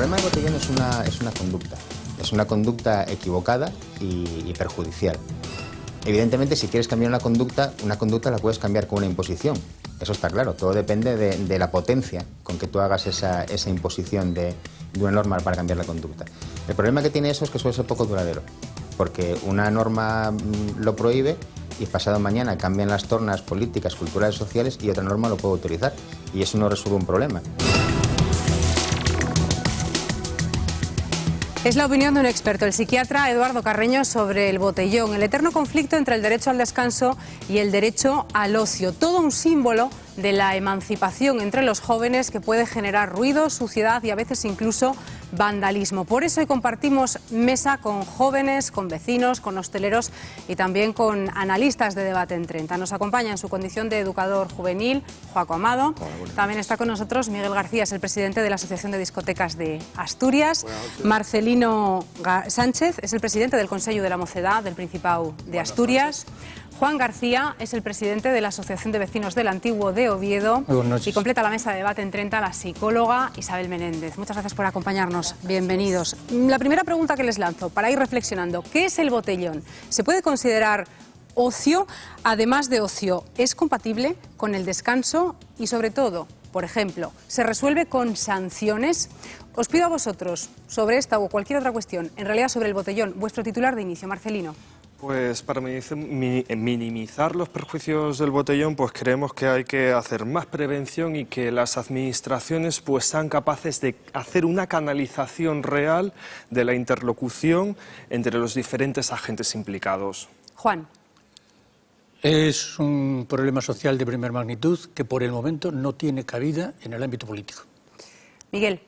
problema del botellón es una conducta. Es una conducta equivocada y perjudicial. Evidentemente, si quieres cambiar una conducta la puedes cambiar con una imposición. Eso está claro. Todo depende de la potencia con que tú hagas esa imposición de una norma para cambiar la conducta. El problema que tiene eso es que suele ser poco duradero, porque una norma lo prohíbe y pasado mañana cambian las tornas políticas, culturales, sociales y otra norma lo puede utilizar. Y eso no resuelve un problema. Es la opinión de un experto, el psiquiatra Eduardo Carreño, sobre el botellón, el eterno conflicto entre el derecho al descanso y el derecho al ocio. Todo un símbolo de la emancipación entre los jóvenes que puede generar ruido, suciedad y a veces incluso vandalismo. Por eso hoy compartimos mesa con jóvenes, con vecinos, con hosteleros y también con analistas de Debate en 30. Nos acompaña en su condición de educador juvenil Joaco Amado. También está con nosotros Miguel García, es el presidente de la Asociación de Discotecas de Asturias. Marcelino Sánchez es el presidente del Consejo de la Mocedad del Principado de Asturias. Juan García es el presidente de la Asociación de Vecinos del Antiguo de Oviedo. Y completa la mesa de Debate en 30 la psicóloga Isabel Menéndez. Muchas gracias por acompañarnos. Bienvenidos. La primera pregunta que les lanzo, para ir reflexionando, ¿qué es el botellón? ¿Se puede considerar ocio? Además de ocio, ¿es compatible con el descanso? Y sobre todo, por ejemplo, ¿se resuelve con sanciones? Os pido a vosotros, sobre esta o cualquier otra cuestión, en realidad sobre el botellón, vuestro titular de inicio, Marcelino. Pues para minimizar los perjuicios del botellón, pues creemos que hay que hacer más prevención y que las administraciones pues sean capaces de hacer una canalización real de la interlocución entre los diferentes agentes implicados. Juan. Es un problema social de primera magnitud que por el momento no tiene cabida en el ámbito político. Miguel.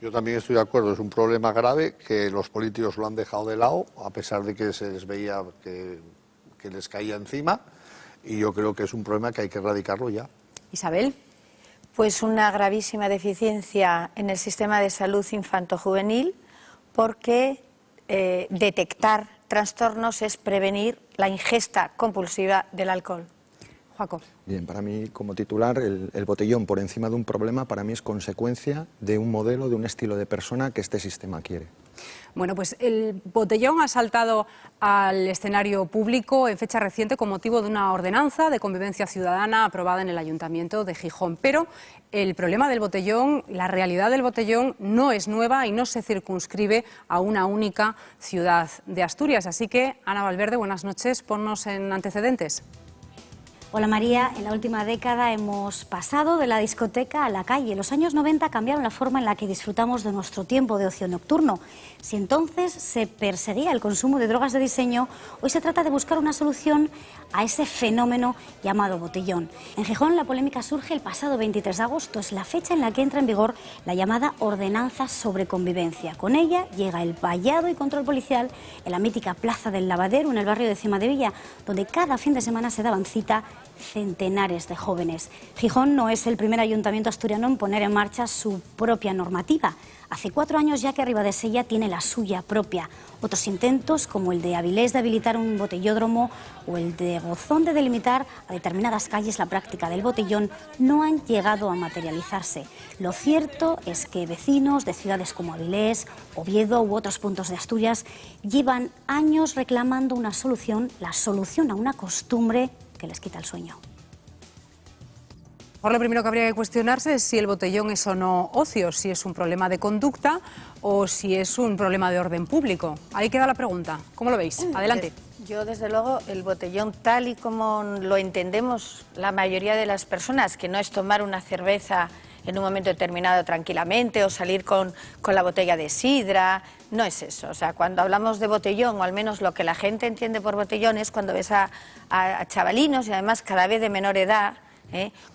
Yo también estoy de acuerdo, es un problema grave que los políticos lo han dejado de lado, a pesar de que se les veía que les caía encima, y yo creo que es un problema que hay que erradicarlo ya. Isabel. Pues una gravísima deficiencia en el sistema de salud infanto-juvenil, porque detectar trastornos es prevenir la ingesta compulsiva del alcohol. Joaco. Bien, para mí como titular el botellón por encima de un problema para mí es consecuencia de un modelo, de un estilo de persona que este sistema quiere. Bueno, pues el botellón ha saltado al escenario público en fecha reciente con motivo de una ordenanza de convivencia ciudadana aprobada en el Ayuntamiento de Gijón. Pero el problema del botellón, la realidad del botellón no es nueva y no se circunscribe a una única ciudad de Asturias. Así que, Ana Valverde, buenas noches, ponnos en antecedentes. Hola María, en la última década hemos pasado de la discoteca a la calle. Los años 90 cambiaron la forma en la que disfrutamos de nuestro tiempo de ocio nocturno. Si entonces se perseguía el consumo de drogas de diseño, hoy se trata de buscar una solución a ese fenómeno llamado botellón. En Gijón la polémica surge el pasado 23 de agosto, es la fecha en la que entra en vigor la llamada Ordenanza sobre Convivencia. Con ella llega el vallado y control policial en la mítica Plaza del Lavadero, en el barrio de Cimadevilla, donde cada fin de semana se daban cita centenares de jóvenes. Gijón no es el primer ayuntamiento asturiano en poner en marcha su propia normativa. Hace 4 años ya que Ribadesella tiene la suya propia. Otros intentos, como el de Avilés de habilitar un botellódromo o el de Gozón de delimitar a determinadas calles la práctica del botellón, no han llegado a materializarse. Lo cierto es que vecinos de ciudades como Avilés, Oviedo u otros puntos de Asturias llevan años reclamando una solución, la solución a una costumbre que les quita el sueño. Por lo primero que habría que cuestionarse es si el botellón es o no ocio, si es un problema de conducta o si es un problema de orden público. Ahí queda la pregunta. ¿Cómo lo veis? Adelante. Yo, desde luego, el botellón tal y como lo entendemos la mayoría de las personas, que no es tomar una cerveza en un momento determinado tranquilamente o salir con la botella de sidra, no es eso. O sea, cuando hablamos de botellón, o al menos lo que la gente entiende por botellón, es cuando ves a chavalinos, y además cada vez de menor edad,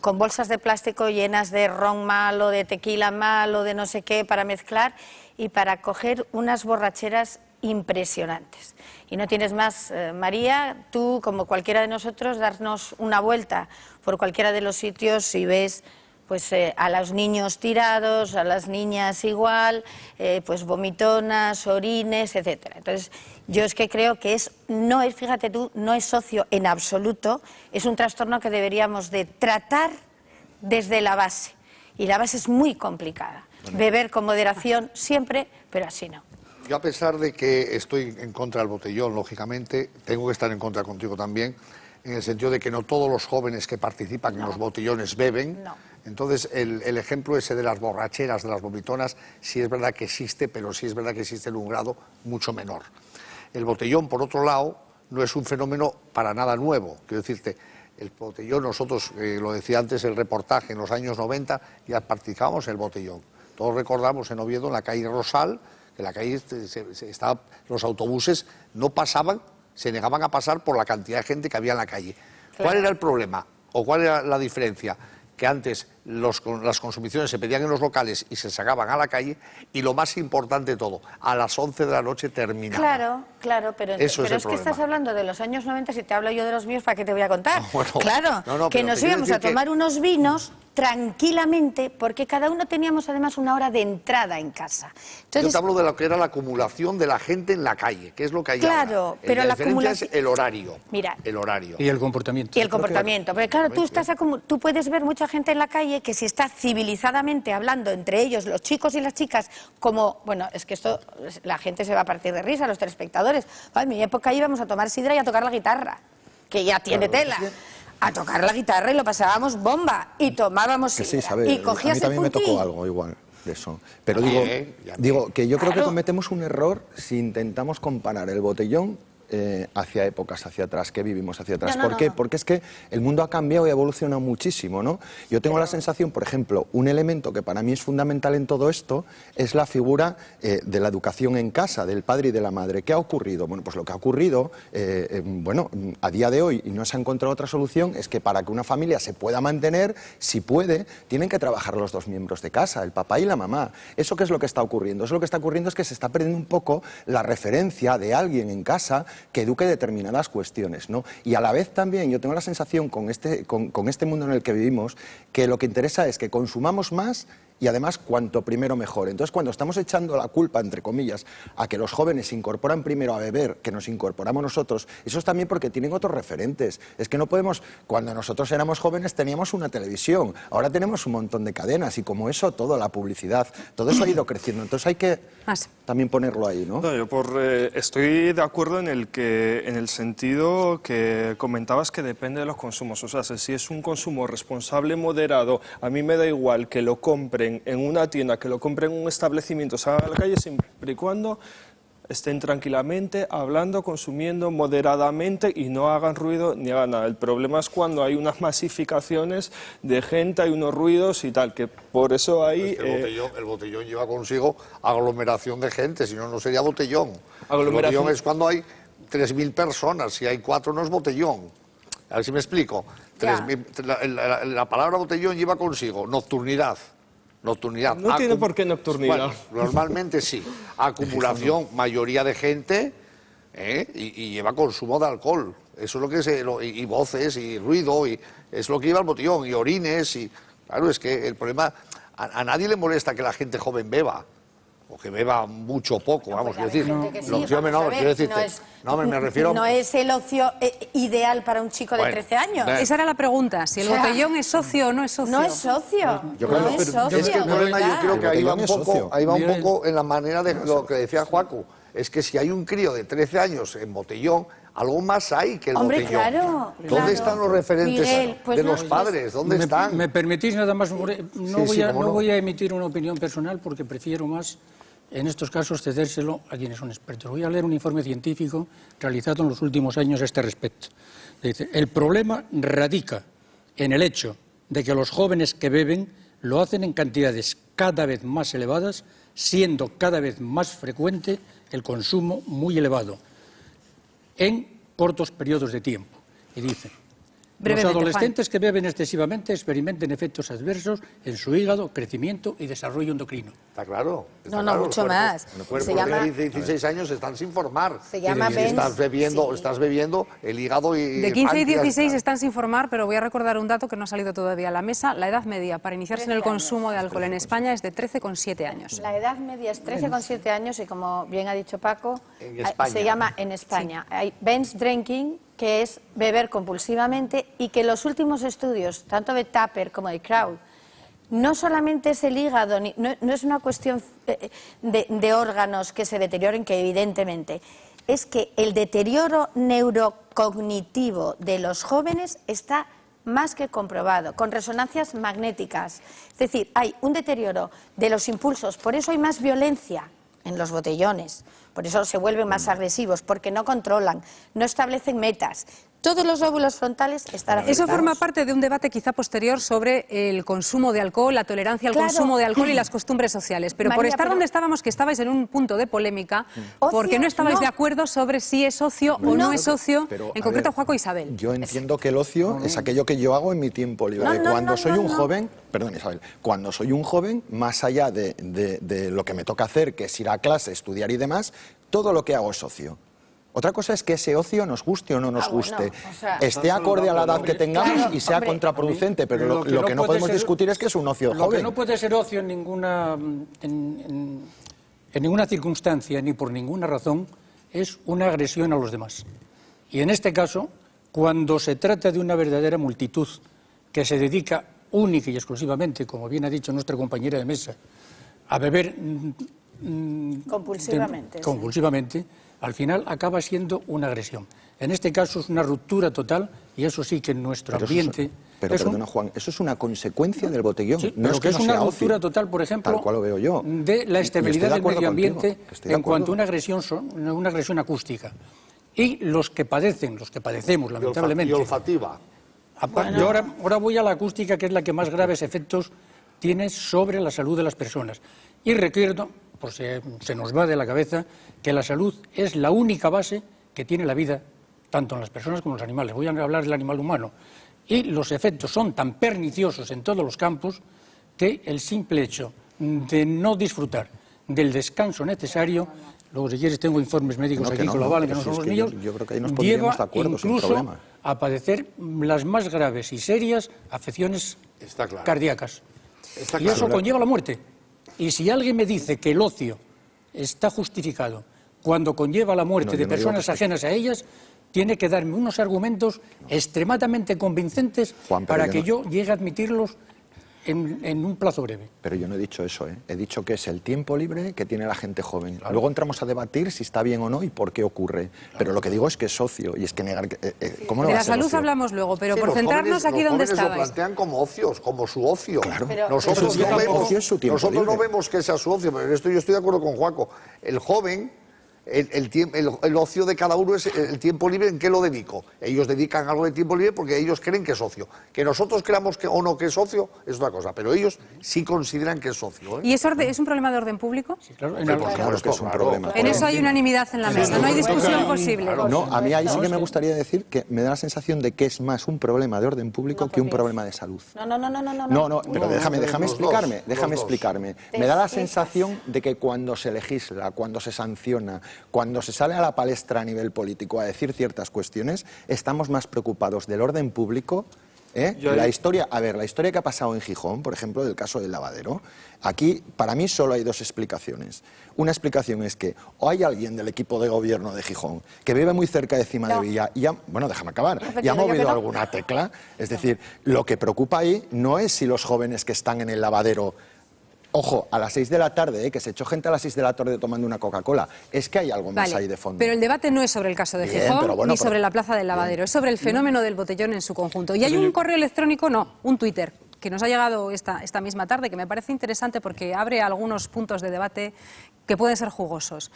con bolsas de plástico llenas de ron malo, de tequila malo, de no sé qué, para mezclar y para coger unas borracheras impresionantes. Y no tienes más, María, tú como cualquiera de nosotros, darnos una vuelta por cualquiera de los sitios y ves pues a los niños tirados, a las niñas igual, pues vomitonas, orines, etcétera. Entonces, yo es que creo que no es, fíjate tú, no es ocio en absoluto, es un trastorno que deberíamos de tratar desde la base, y la base es muy complicada, beber con moderación siempre, pero así no. Yo, a pesar de que estoy en contra del botellón, lógicamente, tengo que estar en contra contigo también, en el sentido de que no todos los jóvenes que participan en los botellones beben. No. Entonces, el ejemplo ese de las borracheras, de las vomitonas, sí es verdad que existe, pero sí es verdad que existe en un grado mucho menor. El botellón, por otro lado, no es un fenómeno para nada nuevo. Quiero decirte, el botellón, nosotros, lo decía antes el reportaje, en los años 90 ya practicábamos el botellón. Todos recordamos en Oviedo, en la calle Rosal, que la calle los autobuses no pasaban, se negaban a pasar por la cantidad de gente que había en la calle. Claro. ¿Cuál era el problema o cuál era la diferencia? Que antes las consumiciones se pedían en los locales y se sacaban a la calle, y lo más importante de todo, a las 11 de la noche terminaba. Claro, pero es que estás hablando de los años 90, si te hablo yo de los míos, ¿para qué te voy a contar? Bueno, claro, que nos íbamos a tomar unos vinos tranquilamente, porque cada uno teníamos además una hora de entrada en casa. Entonces, yo te hablo de lo que era la acumulación de la gente en la calle, que es lo que hay ahora. Claro, pero la acumulación es el horario. Mira. El horario. Y el comportamiento. Y el comportamiento. Porque claro, tú puedes ver mucha gente en la calle que si está civilizadamente hablando entre ellos, los chicos y las chicas, como, bueno, es que esto, la gente se va a partir de risa, los telespectadores. En mi época íbamos a tomar sidra y a tocar la guitarra, que ya tiene tela. A tocar la guitarra y lo pasábamos bomba, y tomábamos sidra. Sí, ¿sabes? Y cogías a mí también el puntín. me tocó algo igual de eso. Pero digo que yo creo que cometemos un error si intentamos comparar el botellón hacia épocas hacia atrás, que vivimos hacia atrás. ¿Por qué? Porque es que el mundo ha cambiado y ha evolucionado muchísimo, ¿no? Yo tengo la sensación, por ejemplo, un elemento que para mí es fundamental en todo esto es la figura de la educación en casa, del padre y de la madre. ¿Qué ha ocurrido? Bueno, pues lo que ha ocurrido, a día de hoy, y no se ha encontrado otra solución, es que para que una familia se pueda mantener, si puede, tienen que trabajar los dos miembros de casa, el papá y la mamá. ¿Eso qué es lo que está ocurriendo? Eso lo que está ocurriendo es que se está perdiendo un poco la referencia de alguien en casa que eduque determinadas cuestiones, ¿no? Y a la vez también yo tengo la sensación con este mundo en el que vivimos, que lo que interesa es que consumamos más y además cuanto primero mejor. Entonces, cuando estamos echando la culpa, entre comillas, a que los jóvenes se incorporan primero a beber, que nos incorporamos nosotros, eso es también porque tienen otros referentes. Es que no podemos, cuando nosotros éramos jóvenes teníamos una televisión, ahora tenemos un montón de cadenas, y como eso, todo, la publicidad, todo eso ha ido creciendo. Entonces hay que también ponerlo ahí, ¿no? No, yo estoy de acuerdo en el sentido que comentabas, que depende de los consumos. O sea, si es un consumo responsable, moderado, a mí me da igual que lo compren en una tienda, que lo compren en un establecimiento, salgan a la calle, siempre y cuando estén tranquilamente hablando, consumiendo moderadamente y no hagan ruido ni hagan nada. El problema es cuando hay unas masificaciones de gente, hay unos ruidos y tal, que por eso hay... el botellón lleva consigo aglomeración de gente, si no, no sería botellón. Aglomeración... El botellón es cuando hay 3.000 personas, si hay 4 no es botellón. A ver si me explico. La palabra botellón lleva consigo nocturnidad. No tiene por qué nocturnidad. Bueno, normalmente sí. Acumulación, mayoría de gente, y lleva consumo de alcohol. Eso es lo que es, y voces, y ruido, y es lo que lleva el botellón, y orines, y... Claro, es que el problema... A nadie le molesta que la gente joven beba, o que beba mucho o poco, vamos, quiero decir. Me refiero... No es el ocio ideal para un chico de 13 años. Esa era la pregunta, si el botellón es socio o no es socio. No es socio, no es socio. Es que el problema, yo creo que ahí va un poco en la manera de lo que decía Joaco. Es que si hay un crío de 13 años en botellón, algo más hay que el botellón. Claro. ¿Dónde están los referentes, Miguel, de los padres? ¿Dónde están? ¿Me permitís nada más? No voy a emitir una opinión personal porque prefiero más, en estos casos, cedérselo a quienes son expertos. Voy a leer un informe científico realizado en los últimos años a este respecto. Dice: el problema radica en el hecho de que los jóvenes que beben lo hacen en cantidades cada vez más elevadas, siendo cada vez más frecuente el consumo muy elevado en cortos periodos de tiempo. Y dice: los adolescentes que beben excesivamente experimentan efectos adversos en su hígado, crecimiento y desarrollo endocrino. Está claro. No, mucho más. Se llama... de 16 años están sin formar. Se llama estás bebiendo el hígado y... De 15 y 16 están sin formar, pero voy a recordar un dato que no ha salido todavía a la mesa. La edad media para iniciarse en el consumo de alcohol en España es de 13,7 años. La edad media es 13,7 años y, como bien ha dicho Paco, se llama en España. Hay binge drinking, que es beber compulsivamente, y que los últimos estudios, tanto de Tupper como de Kraut, no solamente es el hígado, no es una cuestión de órganos que se deterioren, que evidentemente, es que el deterioro neurocognitivo de los jóvenes está más que comprobado, con resonancias magnéticas. Es decir, hay un deterioro de los impulsos, por eso hay más violencia en los botellones, por eso se vuelven más agresivos, porque no controlan, no establecen metas. Todos los lóbulos frontales están afectados. Eso forma parte de un debate quizá posterior sobre el consumo de alcohol, la tolerancia al consumo de alcohol y las costumbres sociales. Pero María, por estar donde estábamos, que estabais en un punto de polémica, porque no estabais de acuerdo sobre si es ocio o no es ocio, en concreto Joaco e Isabel. Yo entiendo que el ocio es aquello que yo hago en mi tiempo libre. Cuando soy un joven, perdón Isabel, cuando soy un joven, más allá de lo que me toca hacer, que es ir a clase, estudiar y demás, todo lo que hago es ocio. Otra cosa es que ese ocio nos guste o no nos guste, esté acorde a la edad que tengamos y sea contraproducente, pero lo que no podemos discutir es que es un ocio joven. Lo que no puede ser ocio en ninguna circunstancia ni por ninguna razón es una agresión a los demás. Y en este caso, cuando se trata de una verdadera multitud que se dedica única y exclusivamente, como bien ha dicho nuestra compañera de mesa, a beber compulsivamente, al final acaba siendo una agresión. En este caso es una ruptura total y eso sí que en nuestro ambiente... Perdona, Juan, eso es una consecuencia del botellón. Sí, no pero es que es una ruptura total, por ejemplo, tal cual lo veo yo, de la estabilidad del medio ambiente en cuanto a una agresión acústica. Y los que padecemos, lamentablemente... Y olfativa. Yo ahora voy a la acústica, que es la que más graves efectos tiene sobre la salud de las personas. Y recuerdo, pues se nos va de la cabeza, que la salud es la única base que tiene la vida, tanto en las personas como en los animales. Voy a hablar del animal humano. Y los efectos son tan perniciosos en todos los campos que el simple hecho de no disfrutar del descanso necesario, luego si quieres tengo informes médicos aquí que lo avalen, que no son los míos, yo creo que ahí nos pondríamos de acuerdo, incluso a padecer las más graves y serias afecciones cardíacas. Y eso conlleva la muerte. Y si alguien me dice que el ocio está justificado cuando conlleva la muerte de personas ajenas a ellas, tiene que darme unos argumentos extremadamente convincentes para que yo llegue a admitirlos en un plazo breve. Pero yo no he dicho eso, ¿eh? He dicho que es el tiempo libre que tiene la gente joven. Claro. Luego entramos a debatir si está bien o no y por qué ocurre. Claro. Pero lo que digo es que es socio y es que negar... ¿cómo no de va la a ser salud ocio? Hablamos luego, pero sí, por centrarnos aquí donde estabais. Los jóvenes lo plantean como ocios, como su ocio. Claro. Nosotros no no vemos que sea su ocio, pero en esto yo estoy de acuerdo con Joaco. El joven... El ocio de cada uno es el tiempo libre. ¿En qué lo dedico? Ellos dedican algo de tiempo libre porque ellos creen que es ocio. Que nosotros creamos que o no que es ocio es otra cosa, pero ellos sí consideran que es ocio, ¿eh? ¿Y es un problema de orden público? Sí, claro, claro que es un problema. En eso hay unanimidad en la mesa, no hay discusión posible. No, a mí ahí sí que me gustaría decir que me da la sensación de que es más un problema de orden público que un problema de salud. No, pero déjame explicarme. Me da la sensación de que cuando se legisla, cuando se sanciona, cuando se sale a la palestra a nivel político a decir ciertas cuestiones, estamos más preocupados del orden público. La historia que ha pasado en Gijón, por ejemplo, del caso del lavadero, aquí para mí solo hay dos explicaciones. Una explicación es que o hay alguien del equipo de gobierno de Gijón que vive muy cerca de Cima de Villa y déjame acabar, y ha movido alguna tecla. Es decir, lo que preocupa ahí no es si los jóvenes que están en el lavadero... Ojo, a las 6 de la tarde, que se echó gente a las 6 de la tarde tomando una Coca-Cola. Es que hay algo más ahí de fondo. Pero el debate no es sobre el caso de Gijón ni sobre la plaza del lavadero, es sobre el fenómeno del botellón en su conjunto. Y hay un correo electrónico, un Twitter, que nos ha llegado esta misma tarde, que me parece interesante porque abre algunos puntos de debate que pueden ser jugosos.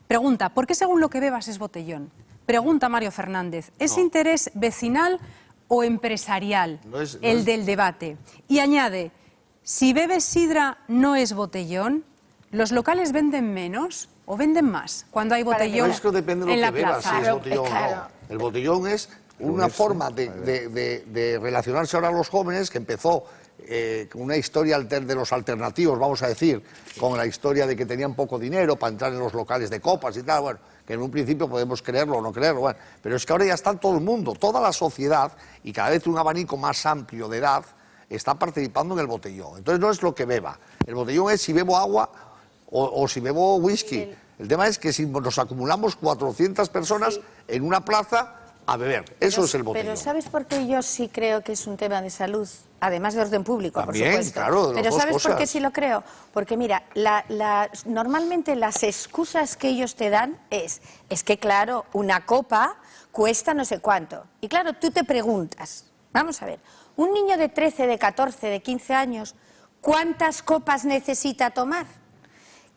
Pregunta, ¿por qué según lo que bebas es botellón? Pregunta Mario Fernández, ¿es interés vecinal o empresarial el del debate? Y añade... Si bebes sidra no es botellón, ¿los locales venden menos o venden más cuando hay botellón en la plaza? Si es botellón o no. El botellón es una forma de relacionarse ahora a los jóvenes que empezó con una historia de los alternativos, vamos a decir, con la historia de que tenían poco dinero para entrar en los locales de copas y tal, bueno, que en un principio podemos creerlo o no creerlo, bueno, pero es que ahora ya está todo el mundo, toda la sociedad y cada vez un abanico más amplio de edad está participando en el botellón. Entonces no es lo que beba. El botellón es si bebo agua o si bebo whisky. El tema es que si nos acumulamos 400 personas en una plaza, a beber. Eso es el botellón. Pero ¿sabes por qué yo sí creo que es un tema de salud? Además de orden público, también, por supuesto. Claro, de las pero dos ¿sabes cosas. por qué sí lo creo? Porque mira, normalmente las excusas que ellos te dan es que claro, una copa cuesta no sé cuánto. Y claro, tú te preguntas, vamos a ver, un niño de 13, de 14, de 15 años, ¿cuántas copas necesita tomar?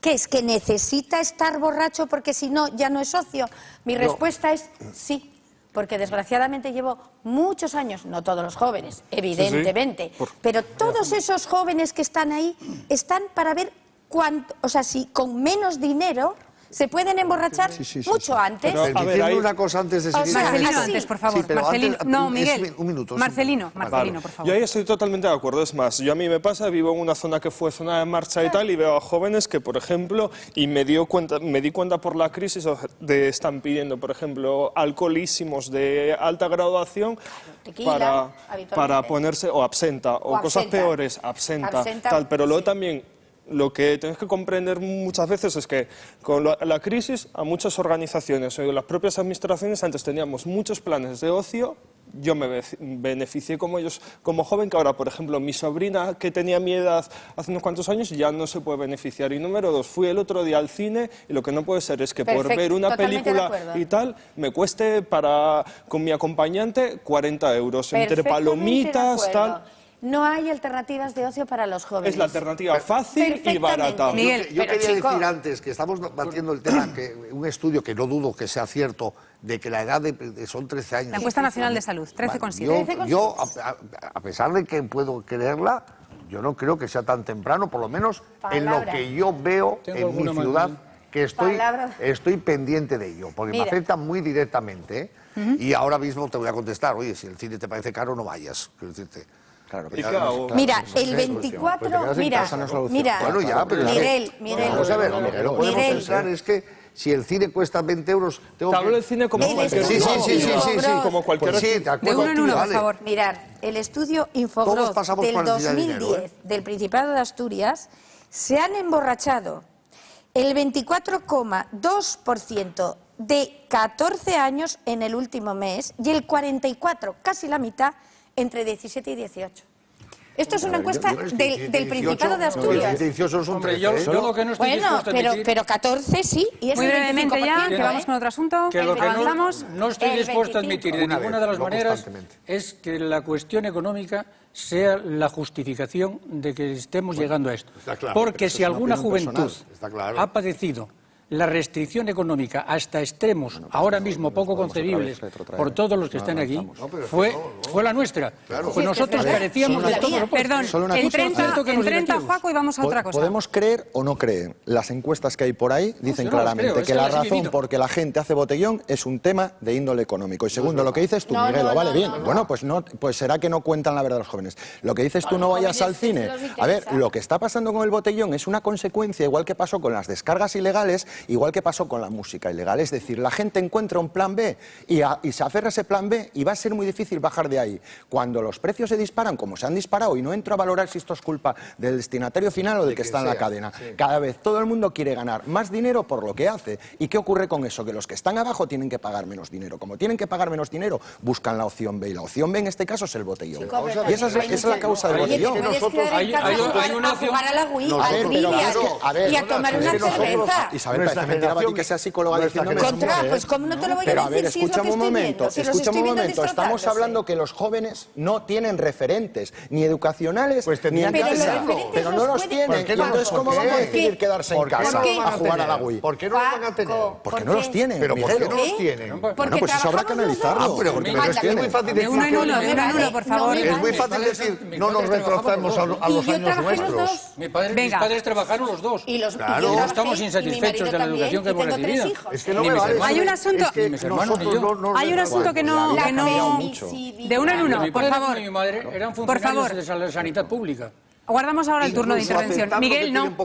¿Qué es? ¿Que necesita estar borracho porque si no ya no es socio? Mi respuesta es sí. Porque desgraciadamente llevo muchos años, no todos los jóvenes, evidentemente, pero todos esos jóvenes que están ahí están para ver cuánto, o sea, si con menos dinero se pueden emborrachar mucho antes. Pero, permitidme una cosa antes de seguir. Marcelino, antes, por favor. Sí, pero Marcelino, antes, no, Miguel. Un minuto. Marcelino, por favor. Yo ahí estoy totalmente de acuerdo. Es más, yo a mí me pasa, vivo en una zona que fue zona de marcha y tal, y veo a jóvenes que, por ejemplo, y me di cuenta por la crisis, están pidiendo, por ejemplo, alcoholísimos de alta graduación para ponerse, o absenta, o cosas peores, absenta, tal. Pero luego también, lo que tienes que comprender muchas veces es que con la crisis a muchas organizaciones o las propias administraciones antes teníamos muchos planes de ocio. Yo me beneficié como ellos, como joven, que ahora, por ejemplo, mi sobrina, que tenía mi edad hace unos cuantos años, ya no se puede beneficiar. Y número dos, fui el otro día al cine y lo que no puede ser es que por ver una película y tal, me cueste con mi acompañante 40 euros, entre palomitas, tal. No hay alternativas de ocio para los jóvenes. Es la alternativa fácil y barata. Miguel, yo quería decir antes que estamos batiendo el tema, que un estudio que no dudo que sea cierto, de que la edad son 13 años. La encuesta nacional de salud, 13,7. Yo, a pesar de que puedo creerla, yo no creo que sea tan temprano, por lo menos en lo que yo veo en mi ciudad, que estoy pendiente de ello, porque me afecta muy directamente. Y ahora mismo te voy a contestar, oye, si el cine te parece caro, no vayas. Quiero decirte. Claro, mira, el 24, bueno, ya, pero Miguel, vamos a ver, lo que no podemos pensar es que si el cine cuesta 20 euros, tengo que... Te hablo del cine como cualquier Sí, como cualquier de uno en uno, por favor. Mirad, el estudio Infogrowth del 2010 del Principado de Asturias se han emborrachado el 24,2% de 14 años en el último mes y el 44%, casi la mitad, entre 17 y 18. Esto es una encuesta del Principado de Asturias. Hombre, yo lo que no estoy dispuesto a admitir... pero 14 sí, y es muy brevemente ya, que vamos con otro asunto. Que lo que no estoy dispuesto a admitir de ninguna de las maneras es que la cuestión económica sea la justificación de que estemos llegando a esto. Porque si alguna juventud ha padecido la restricción económica hasta extremos, ahora mismo poco concebibles por todos los que están aquí, fue la nuestra. Pues nosotros carecíamos de todo lo Perdón, en 30, Juaco, y vamos a otra cosa. Podemos creer o no creer. Las encuestas que hay por ahí dicen claramente que la razón por que la gente hace botellón es un tema de índole económico. Y segundo, lo que dices tú, Miguel, vale, bien. Bueno, pues será que no cuentan la verdad los jóvenes. Lo que dices tú, no vayas al cine. A ver, lo que está pasando con el botellón es una consecuencia, igual que pasó con las descargas ilegales, igual que pasó con la música ilegal. Es decir, la gente encuentra un plan B y se aferra a ese plan B y va a ser muy difícil bajar de ahí. Cuando los precios se disparan, como se han disparado, y no entro a valorar si esto es culpa del destinatario final o del que está en la cadena, cada vez todo el mundo quiere ganar más dinero por lo que hace. ¿Y qué ocurre con eso? Que los que están abajo tienen que pagar menos dinero. Como tienen que pagar menos dinero, buscan la opción B. Y la opción B en este caso es el botellón. Y esa es la causa del botellón. Hay una opción... A jugar a la Wii, al Billy, y a tomar una cerveza. Isabel, parece mentira para ti que sea psicóloga diciéndome eso. Pues ¿cómo no te lo voy a decir? Pero a ver, si es lo que estoy viendo? Si los estoy viendo estamos hablando que los jóvenes no tienen referentes, ni educacionales, ni en casa. Pero no los tienen. Entonces, ¿cómo van a decidir quedarse en casa a jugar a la Wii? ¿Por qué no los van a tener? Porque no los tienen. ¿Pero por qué no los tienen? Bueno, pues eso habrá que analizarlo. Pero es muy fácil decir... De uno en uno, por favor. Es muy fácil decir, no nos retrocedemos a los años nuestros. Mis padres trabajaron los dos. Y no estamos insatisfechos de la educación que hemos recibido. Es que no me vale. Hay un asunto... Hay un asunto que no... De uno en uno, por favor. Mi madre eran funcionarios de la sanidad pública. Guardamos ahora el turno de intervención. Miguel, no,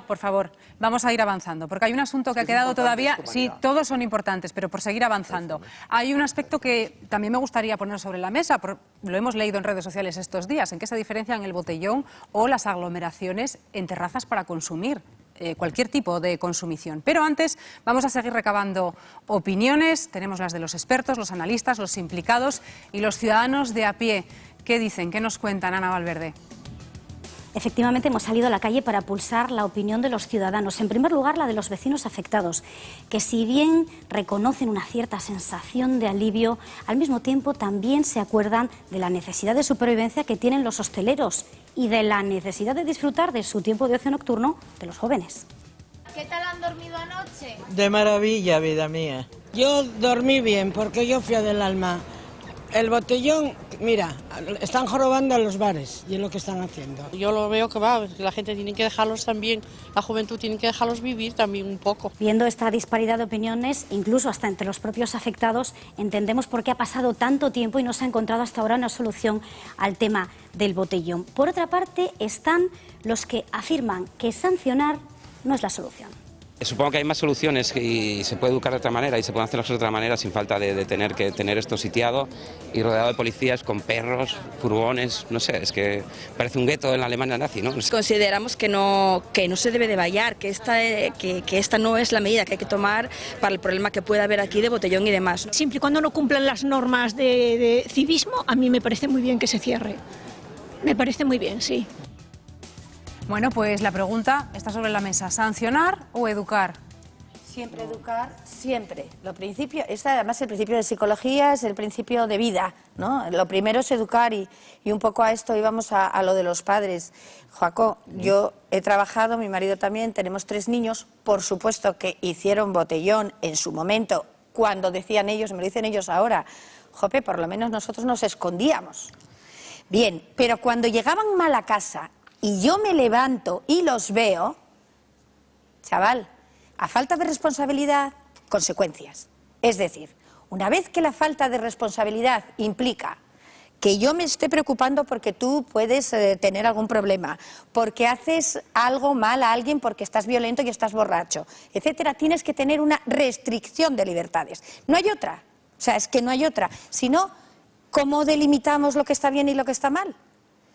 por favor. Vamos a ir avanzando, porque hay un asunto que ha quedado todavía... Sí, todos son importantes, pero por seguir avanzando. Hay un aspecto que también me gustaría poner sobre la mesa, lo hemos leído en redes sociales estos días, en qué se diferencian el botellón o las aglomeraciones en terrazas para consumir. cualquier tipo de consumición. Pero antes vamos a seguir recabando opiniones. Tenemos las de los expertos, los analistas, los implicados y los ciudadanos de a pie. ¿Qué dicen? ¿Qué nos cuentan, Ana Valverde? Efectivamente, hemos salido a la calle para pulsar la opinión de los ciudadanos. En primer lugar, la de los vecinos afectados, que si bien reconocen una cierta sensación de alivio, al mismo tiempo también se acuerdan de la necesidad de supervivencia que tienen los hosteleros y de la necesidad de disfrutar de su tiempo de ocio nocturno de los jóvenes. ¿Qué tal han dormido anoche? De maravilla, vida mía. Yo dormí bien porque yo fui a del alma. El botellón, mira, están jorobando a los bares y es lo que están haciendo. Yo lo veo que la gente tiene que dejarlos también, la juventud tiene que dejarlos vivir también un poco. Viendo esta disparidad de opiniones, incluso hasta entre los propios afectados, entendemos por qué ha pasado tanto tiempo y no se ha encontrado hasta ahora una solución al tema del botellón. Por otra parte, están los que afirman que sancionar no es la solución. Supongo que hay más soluciones y se puede educar de otra manera y se puede hacer de otra manera sin falta de tener que tener esto sitiado y rodeado de policías con perros, furgones, no sé, es que parece un gueto en la Alemania nazi, ¿no? Consideramos que no se debe de vallar, que esta no es la medida que hay que tomar para el problema que pueda haber aquí de botellón y demás. Siempre y cuando no cumplan las normas de civismo, a mí me parece muy bien que se cierre. Me parece muy bien, sí. Bueno, pues la pregunta está sobre la mesa. ¿Sancionar o educar? Siempre educar, siempre. Además el principio de psicología es el principio de vida, ¿no? Lo primero es educar y un poco a esto íbamos a lo de los padres. Joaco, yo he trabajado, mi marido también, tenemos 3 niños, por supuesto que hicieron botellón en su momento, cuando decían ellos, me lo dicen ellos ahora, jope, por lo menos nosotros nos escondíamos. Bien, pero cuando llegaban mal a casa y yo me levanto y los veo, chaval, a falta de responsabilidad, consecuencias. Es decir, una vez que la falta de responsabilidad implica que yo me esté preocupando porque tú puedes tener algún problema, porque haces algo mal a alguien porque estás violento y estás borracho, etcétera, tienes que tener una restricción de libertades. No hay otra. O sea, es que no hay otra. Si no, ¿cómo delimitamos lo que está bien y lo que está mal?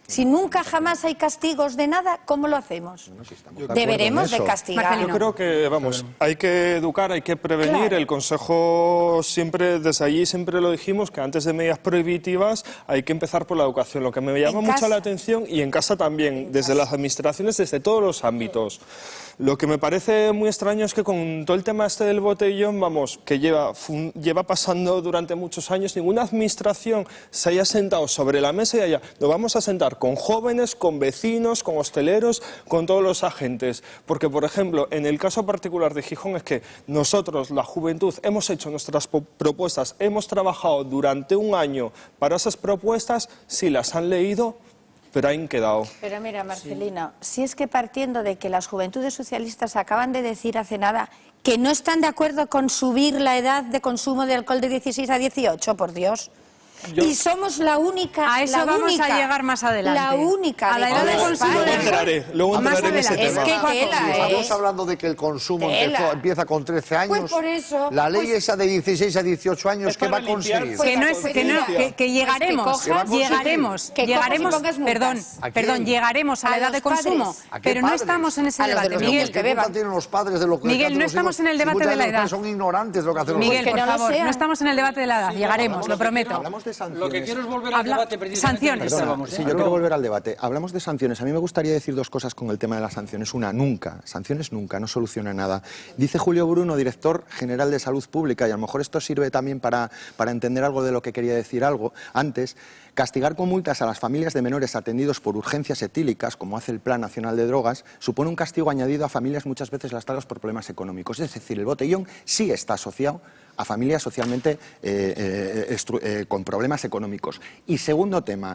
Si nunca jamás hay castigos de nada, ¿cómo lo hacemos? Deberemos de castigar. Yo creo que, hay que educar, hay que prevenir. Claro. El Consejo siempre, desde allí siempre lo dijimos, que antes de medidas prohibitivas hay que empezar por la educación. Lo que me llama mucho la atención, y en casa también, desde las administraciones, desde todos los ámbitos. Lo que me parece muy extraño es que con todo el tema este del botellón, que lleva pasando durante muchos años, ninguna administración se haya sentado sobre la mesa y haya, nos vamos a sentar con jóvenes, con vecinos, con hosteleros, con todos los agentes. Porque, por ejemplo, en el caso particular de Gijón es que nosotros, la juventud, hemos hecho nuestras propuestas, hemos trabajado durante un año para esas propuestas, si las han leído, pero han quedado. Pero mira, Marcelino, si es que partiendo de que las juventudes socialistas acaban de decir hace nada que no están de acuerdo con subir la edad de consumo de alcohol de 16 a 18, por Dios. Y somos la única. A eso vamos a llegar más adelante. La única. A la edad de consumo. Luego entraré en ese tema. Estamos hablando de que el consumo empieza con 13 años. Pues por eso. La ley esa de 16 a 18 años, ¿qué va a conseguir? Que llegaremos. Llegaremos a la edad de consumo. Pero no estamos en ese debate, Miguel. Miguel, no estamos en el debate de la edad. Son ignorantes lo que hacen los Miguel, por favor, no estamos en el debate de la edad. Llegaremos, lo prometo. Lo que quiero es volver al debate precisamente. Sanciones. Sí, yo quiero volver al debate. Hablamos de sanciones. A mí me gustaría decir 2 cosas con el tema de las sanciones. Una, sanciones nunca, no soluciona nada. Dice Julio Bruno, director general de Salud Pública, y a lo mejor esto sirve también para entender algo de lo que quería decir antes, castigar con multas a las familias de menores atendidos por urgencias etílicas, como hace el Plan Nacional de Drogas, supone un castigo añadido a familias muchas veces lastradas por problemas económicos. Es decir, el botellón sí está asociado a familias socialmente con problemas económicos. Y segundo tema,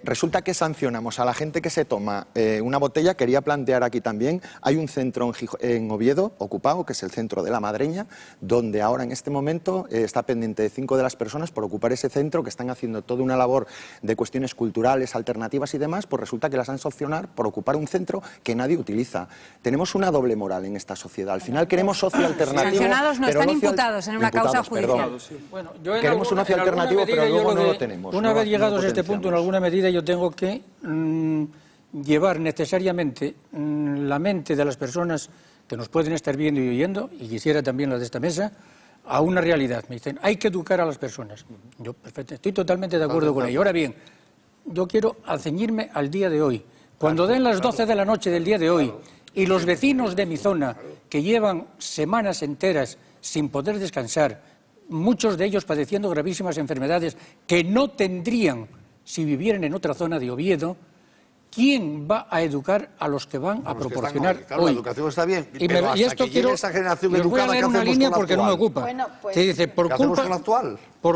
resulta que sancionamos a la gente que se toma una botella. Quería plantear aquí también, hay un centro en Oviedo ocupado, que es el centro de La Madreña, donde ahora en este momento está pendiente de 5 de las personas por ocupar ese centro, que están haciendo toda una labor de cuestiones culturales, alternativas y demás, pues resulta que las han sancionado por ocupar un centro que nadie utiliza. Tenemos una doble moral en esta sociedad. Al final queremos socio alternativo. Sancionados no, están imputados en una causa judicial. Bueno, queremos un ocio alternativo, pero luego no lo tenemos. Una vez llegados a este punto, en alguna medida yo tengo que llevar necesariamente la mente de las personas que nos pueden estar viendo y oyendo, y quisiera también la de esta mesa, a una realidad. Me dicen, hay que educar a las personas. Yo perfecto, estoy totalmente de acuerdo con ello. Ahora bien, yo quiero ceñirme al día de hoy. Cuando den las 12 de la noche del día de hoy y los vecinos de mi zona, que llevan semanas enteras sin poder descansar, muchos de ellos padeciendo gravísimas enfermedades que no tendrían si vivieran en otra zona de Oviedo, ¿quién va a educar a los que van a proporcionar claro, hoy? la educación está bien, y pero hasta esto que llegue esa generación educada, voy a leer una línea porque no me ocupa. Bueno, pues, te dice, por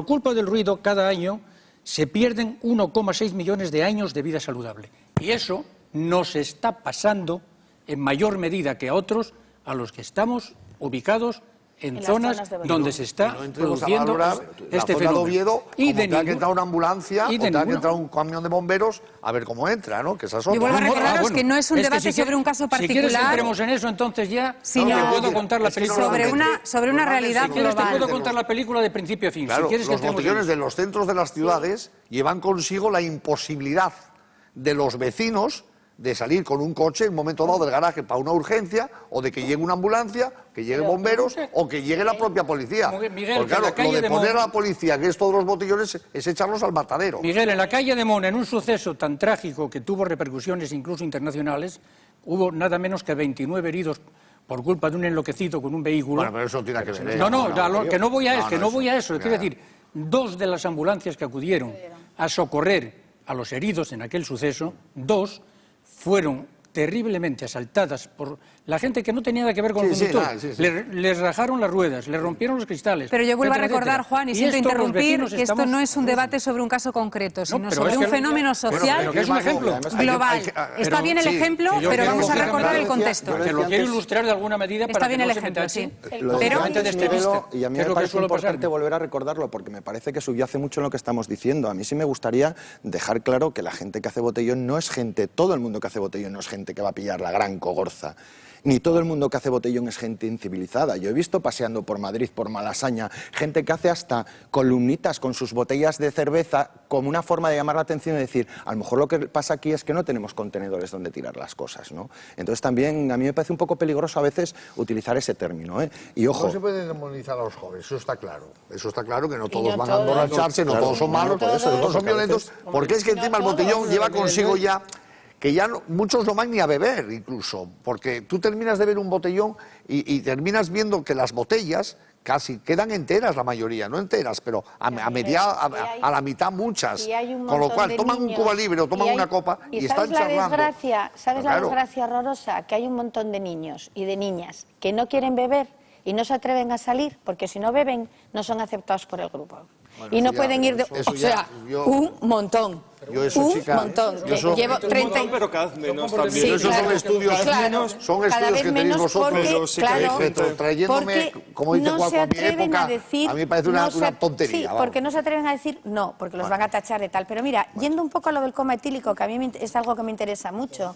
culpa del ruido, cada año se pierden 1,6 millones de años de vida saludable. Y eso nos está pasando en mayor medida que a otros, a los que estamos ubicados en zonas donde se está produciendo este fenómeno. Oviedo, y de tenga que entrar una ambulancia o tenga que entrar un camión de bomberos a ver cómo entra, ¿no? Que esas son. Yo vuelvo a recordaros que no es un debate sobre un caso particular. Si quieres que entremos en eso, entonces ya te puedo contar la película. Sobre una realidad global. Te puedo contar la película de principio a fin. Claro, Si quieres los botellones de los centros de las ciudades llevan consigo la imposibilidad de los vecinos de salir con un coche en un momento dado del garaje para una urgencia, o de que llegue una ambulancia, que lleguen bomberos, o que llegue la propia policía. Miguel, porque claro, lo de poner a la policía, que es todos los botellones, es echarlos al matadero. Miguel, en la calle de Mona, en un suceso tan trágico que tuvo repercusiones incluso internacionales, hubo nada menos que 29 heridos por culpa de un enloquecido con un vehículo. Bueno, pero eso tiene que ver. Que no voy a eso. Quiero decir, 2 de las ambulancias que acudieron a socorrer a los heridos en aquel suceso, 2 fueron terriblemente asaltadas por la gente que no tenía nada que ver con el conductor. Les rajaron las ruedas, les rompieron los cristales. Pero yo vuelvo a recordar, Juan, y siento interrumpir, que esto no es un debate sobre un caso concreto, sino sobre un fenómeno social global. Está bien el ejemplo, pero vamos a recordar el contexto. Que lo quiero ilustrar de alguna medida para que no se meta así. Pero y a mí me parece importante volver a recordarlo, porque me parece que subyace mucho en lo que estamos diciendo. A mí sí me gustaría dejar claro que la gente que hace botellón no es gente, todo el mundo que hace botellón no es gente que va a pillar la gran cogorza. Ni todo el mundo que hace botellón es gente incivilizada. Yo he visto paseando por Madrid, por Malasaña, gente que hace hasta columnitas con sus botellas de cerveza como una forma de llamar la atención y decir, a lo mejor lo que pasa aquí es que no tenemos contenedores donde tirar las cosas, ¿no? Entonces también a mí me parece un poco peligroso a veces utilizar ese término, ¿eh? Y ojo... No se puede demonizar a los jóvenes, eso está claro. Eso está claro, que no todos van a emborracharse, no todos son malos, no todos son violentos, porque es que encima el botellón lleva consigo ya... que ya muchos no van ni a beber incluso, porque tú terminas de ver un botellón y terminas viendo que las botellas casi quedan enteras la mayoría, no enteras, pero a la mitad muchas, con lo cual toman un Cuba Libre o toman una copa y están charlando. ¿Sabes la desgracia horrorosa? Que hay un montón de niños y de niñas que no quieren beber y no se atreven a salir, porque si no beben no son aceptados por el grupo. Bueno, y no pueden ir de... un montón. Llevo 30... Pero cada vez menos también. Sí, esos son estudios menos, son estudios que tenéis vosotros, pero trayéndome, como dice Juan, a mi época, a mí me parece una tontería. Sí, porque no se atreven a decir no, porque los van a tachar de tal. Pero mira, yendo un poco a lo del coma etílico, que a mí es algo que me interesa mucho,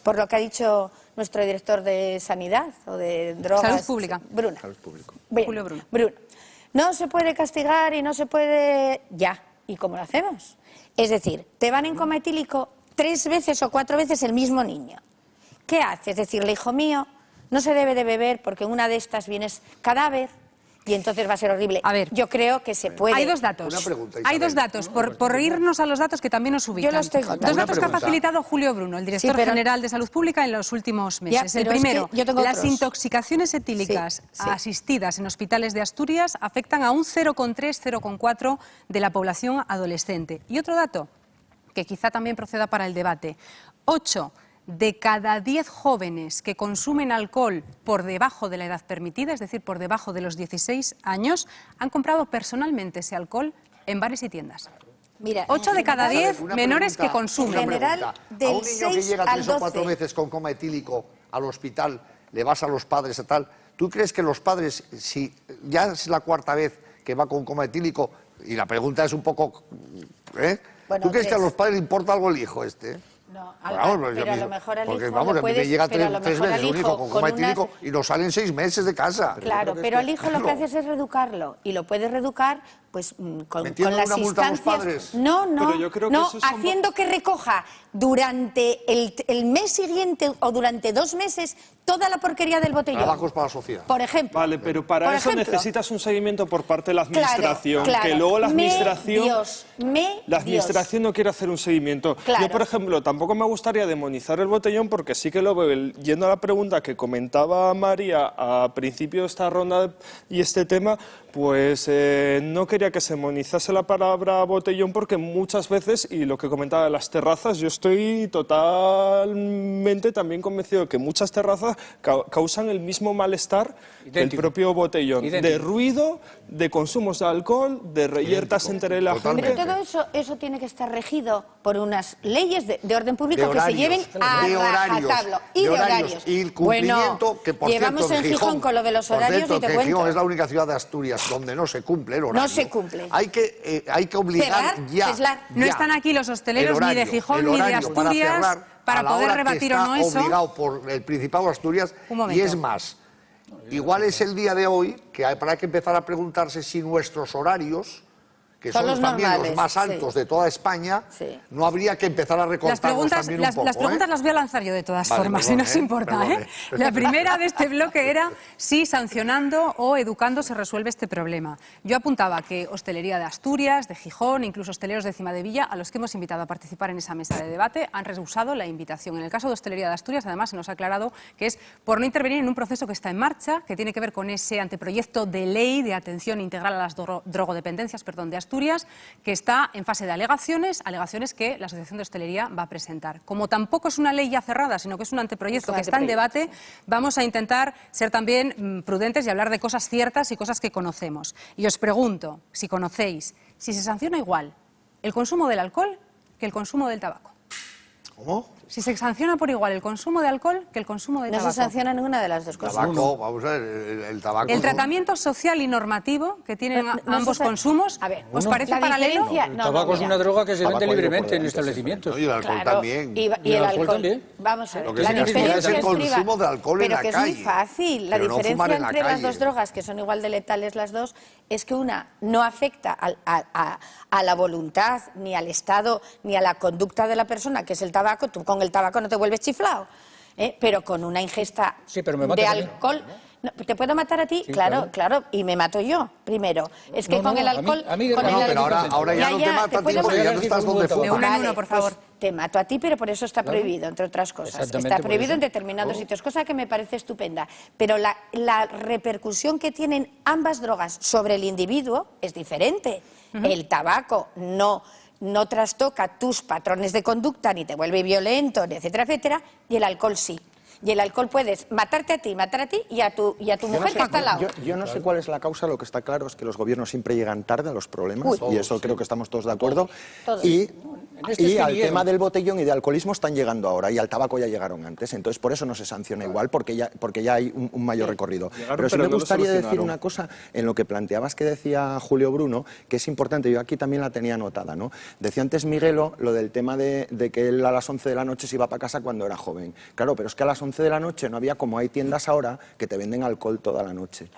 por lo que ha dicho nuestro director de Sanidad o de Drogas... Salud Pública. Bruna. Salud Pública. Julio Bruna. No se puede castigar y no se puede... Ya. ¿Y cómo lo hacemos? Es decir, te van en coma etílico 3 veces o 4 veces el mismo niño. ¿Qué haces? Decirle, hijo mío, no se debe de beber porque en una de estas vienes cadáver y entonces va a ser horrible. A ver, yo creo que se puede... Hay 2 datos. Una pregunta, hay 2 datos, por irnos a los datos que también nos ubican. Yo los tengo. 2 datos que ha facilitado Julio Bruno, el director general de Salud Pública, en los últimos meses. El primero, las intoxicaciones etílicas asistidas en hospitales de Asturias afectan a un 0,3-0,4 de la población adolescente. Y otro dato, que quizá también proceda para el debate, 8 de cada 10 jóvenes que consumen alcohol por debajo de la edad permitida, es decir, por debajo de los 16 años, han comprado personalmente ese alcohol en bares y tiendas. Mira, 8 de cada 10 menores que consumen. En general, del a un niño que llega 3 o 4 veces con coma etílico al hospital, le vas a los padres y tal, ¿tú crees que los padres, si ya es la 4ª vez que va con coma etílico, y la pregunta es un poco... Bueno, ¿tú crees que a los padres le importa algo el hijo este? No, pero a lo mejor al hijo porque vamos, a mí me llega 3 veces un hijo con coma etílico y nos salen 6 meses de casa. Claro, pero al hijo lo que haces es reeducarlo y lo puedes reeducar pues con ¿Metiendo las una multa a los instancias... padres? No, Pero yo creo que eso son... haciendo que recoja durante el mes siguiente o durante 2 meses toda la porquería del botellón. Trabajos para la sociedad. Por ejemplo. Vale, pero para eso necesitas un seguimiento por parte de la administración, Claro. que luego la administración... La administración no quiere hacer un seguimiento. Claro. Yo, por ejemplo, tampoco me gustaría demonizar el botellón, porque sí que lo veo, yendo a la pregunta que comentaba María a principio de esta ronda y este tema, pues no quería que se demonizase la palabra botellón, porque muchas veces, y lo que comentaba de las terrazas, yo estoy totalmente también convencido de que muchas terrazas causan el mismo malestar que el propio botellón. De ruido, de consumos de alcohol, de reyertas entre la gente. Pero todo eso tiene que estar regido por unas leyes de orden público que se lleven a rajatabla. Y de horarios. Y el cumplimiento, que por llevamos cierto, en Gijón con lo de los horarios y te cuento. Gijón es la única ciudad de Asturias donde no se cumple el horario. No se cumple. Hay que obligar No están aquí los hosteleros ni de Gijón ni de Asturias para poder rebatir o no eso. Obligado por el Principado de Asturias. Y es más, igual es el día de hoy que habrá que empezar a preguntarse si nuestros horarios, que son también los más altos de toda España, no habría que empezar a recortarlos también un poco. Las preguntas las voy a lanzar yo de todas formas, si no os importa. La primera de este bloque era si sancionando o educando se resuelve este problema. Yo apuntaba que hostelería de Asturias, de Gijón, incluso hosteleros de Cimadevilla, a los que hemos invitado a participar en esa mesa de debate, han rehusado la invitación. En el caso de hostelería de Asturias, además, se nos ha aclarado que es por no intervenir en un proceso que está en marcha, que tiene que ver con ese anteproyecto de ley de atención integral a las drogodependencias, de Asturias, que está en fase de alegaciones que la Asociación de Hostelería va a presentar. Como tampoco es una ley ya cerrada, sino que es un anteproyecto que está en debate, vamos a intentar ser también prudentes y hablar de cosas ciertas y cosas que conocemos. Y os pregunto, si conocéis, si se sanciona igual el consumo del alcohol que el consumo del tabaco. ¿Cómo? Si se sanciona por igual el consumo de alcohol que el consumo de tabaco. No se sanciona ninguna de las dos cosas. Tabaco, vamos a ver, el tabaco... El tratamiento social y normativo que tienen ambos consumos, ¿os parece paralelo? El tabaco es una droga que se vende libremente en establecimientos. Y el alcohol también. Y el alcohol también. Vamos a ver, la diferencia es el consumo de alcohol en la calle. Pero que es muy fácil. La diferencia entre las dos drogas, que son igual de letales las dos, es que una no afecta a la voluntad, ni al estado, ni a la conducta de la persona, que es el tabaco. Tú con el tabaco no te vuelves chiflado, pero con una ingesta de alcohol... No, ¿te puedo matar a ti? Sí, claro, y me mato yo primero. Es que con el alcohol... pero ahora ya no te mata a ti porque ya no estás donde fue. Vale, por favor. Pues te mato a ti, pero por eso está prohibido, entre otras cosas. Está prohibido en determinados sitios, cosa que me parece estupenda. Pero la repercusión que tienen ambas drogas sobre el individuo es diferente. El tabaco no trastoca tus patrones de conducta, ni te vuelve violento, ni etcétera, etcétera, y el alcohol sí. Y el alcohol puedes matar a ti y a tu mujer que está al lado. Yo no sé cuál es la causa, lo que está claro es que los gobiernos siempre llegan tarde a los problemas, y eso creo que estamos todos de acuerdo. Y al tema del botellón y de alcoholismo están llegando ahora, y al tabaco ya llegaron antes, entonces por eso no se sanciona igual, porque ya hay un mayor recorrido. Pero sí me gustaría decir una cosa en lo que planteabas que decía Julio Bruno, que es importante, yo aquí también la tenía anotada, ¿no? Decía antes Miguelo lo del tema de que él a las 11 de la noche se iba para casa cuando era joven. Claro, pero es que a las 11 de la noche no había, como hay tiendas ahora, que te venden alcohol toda la noche.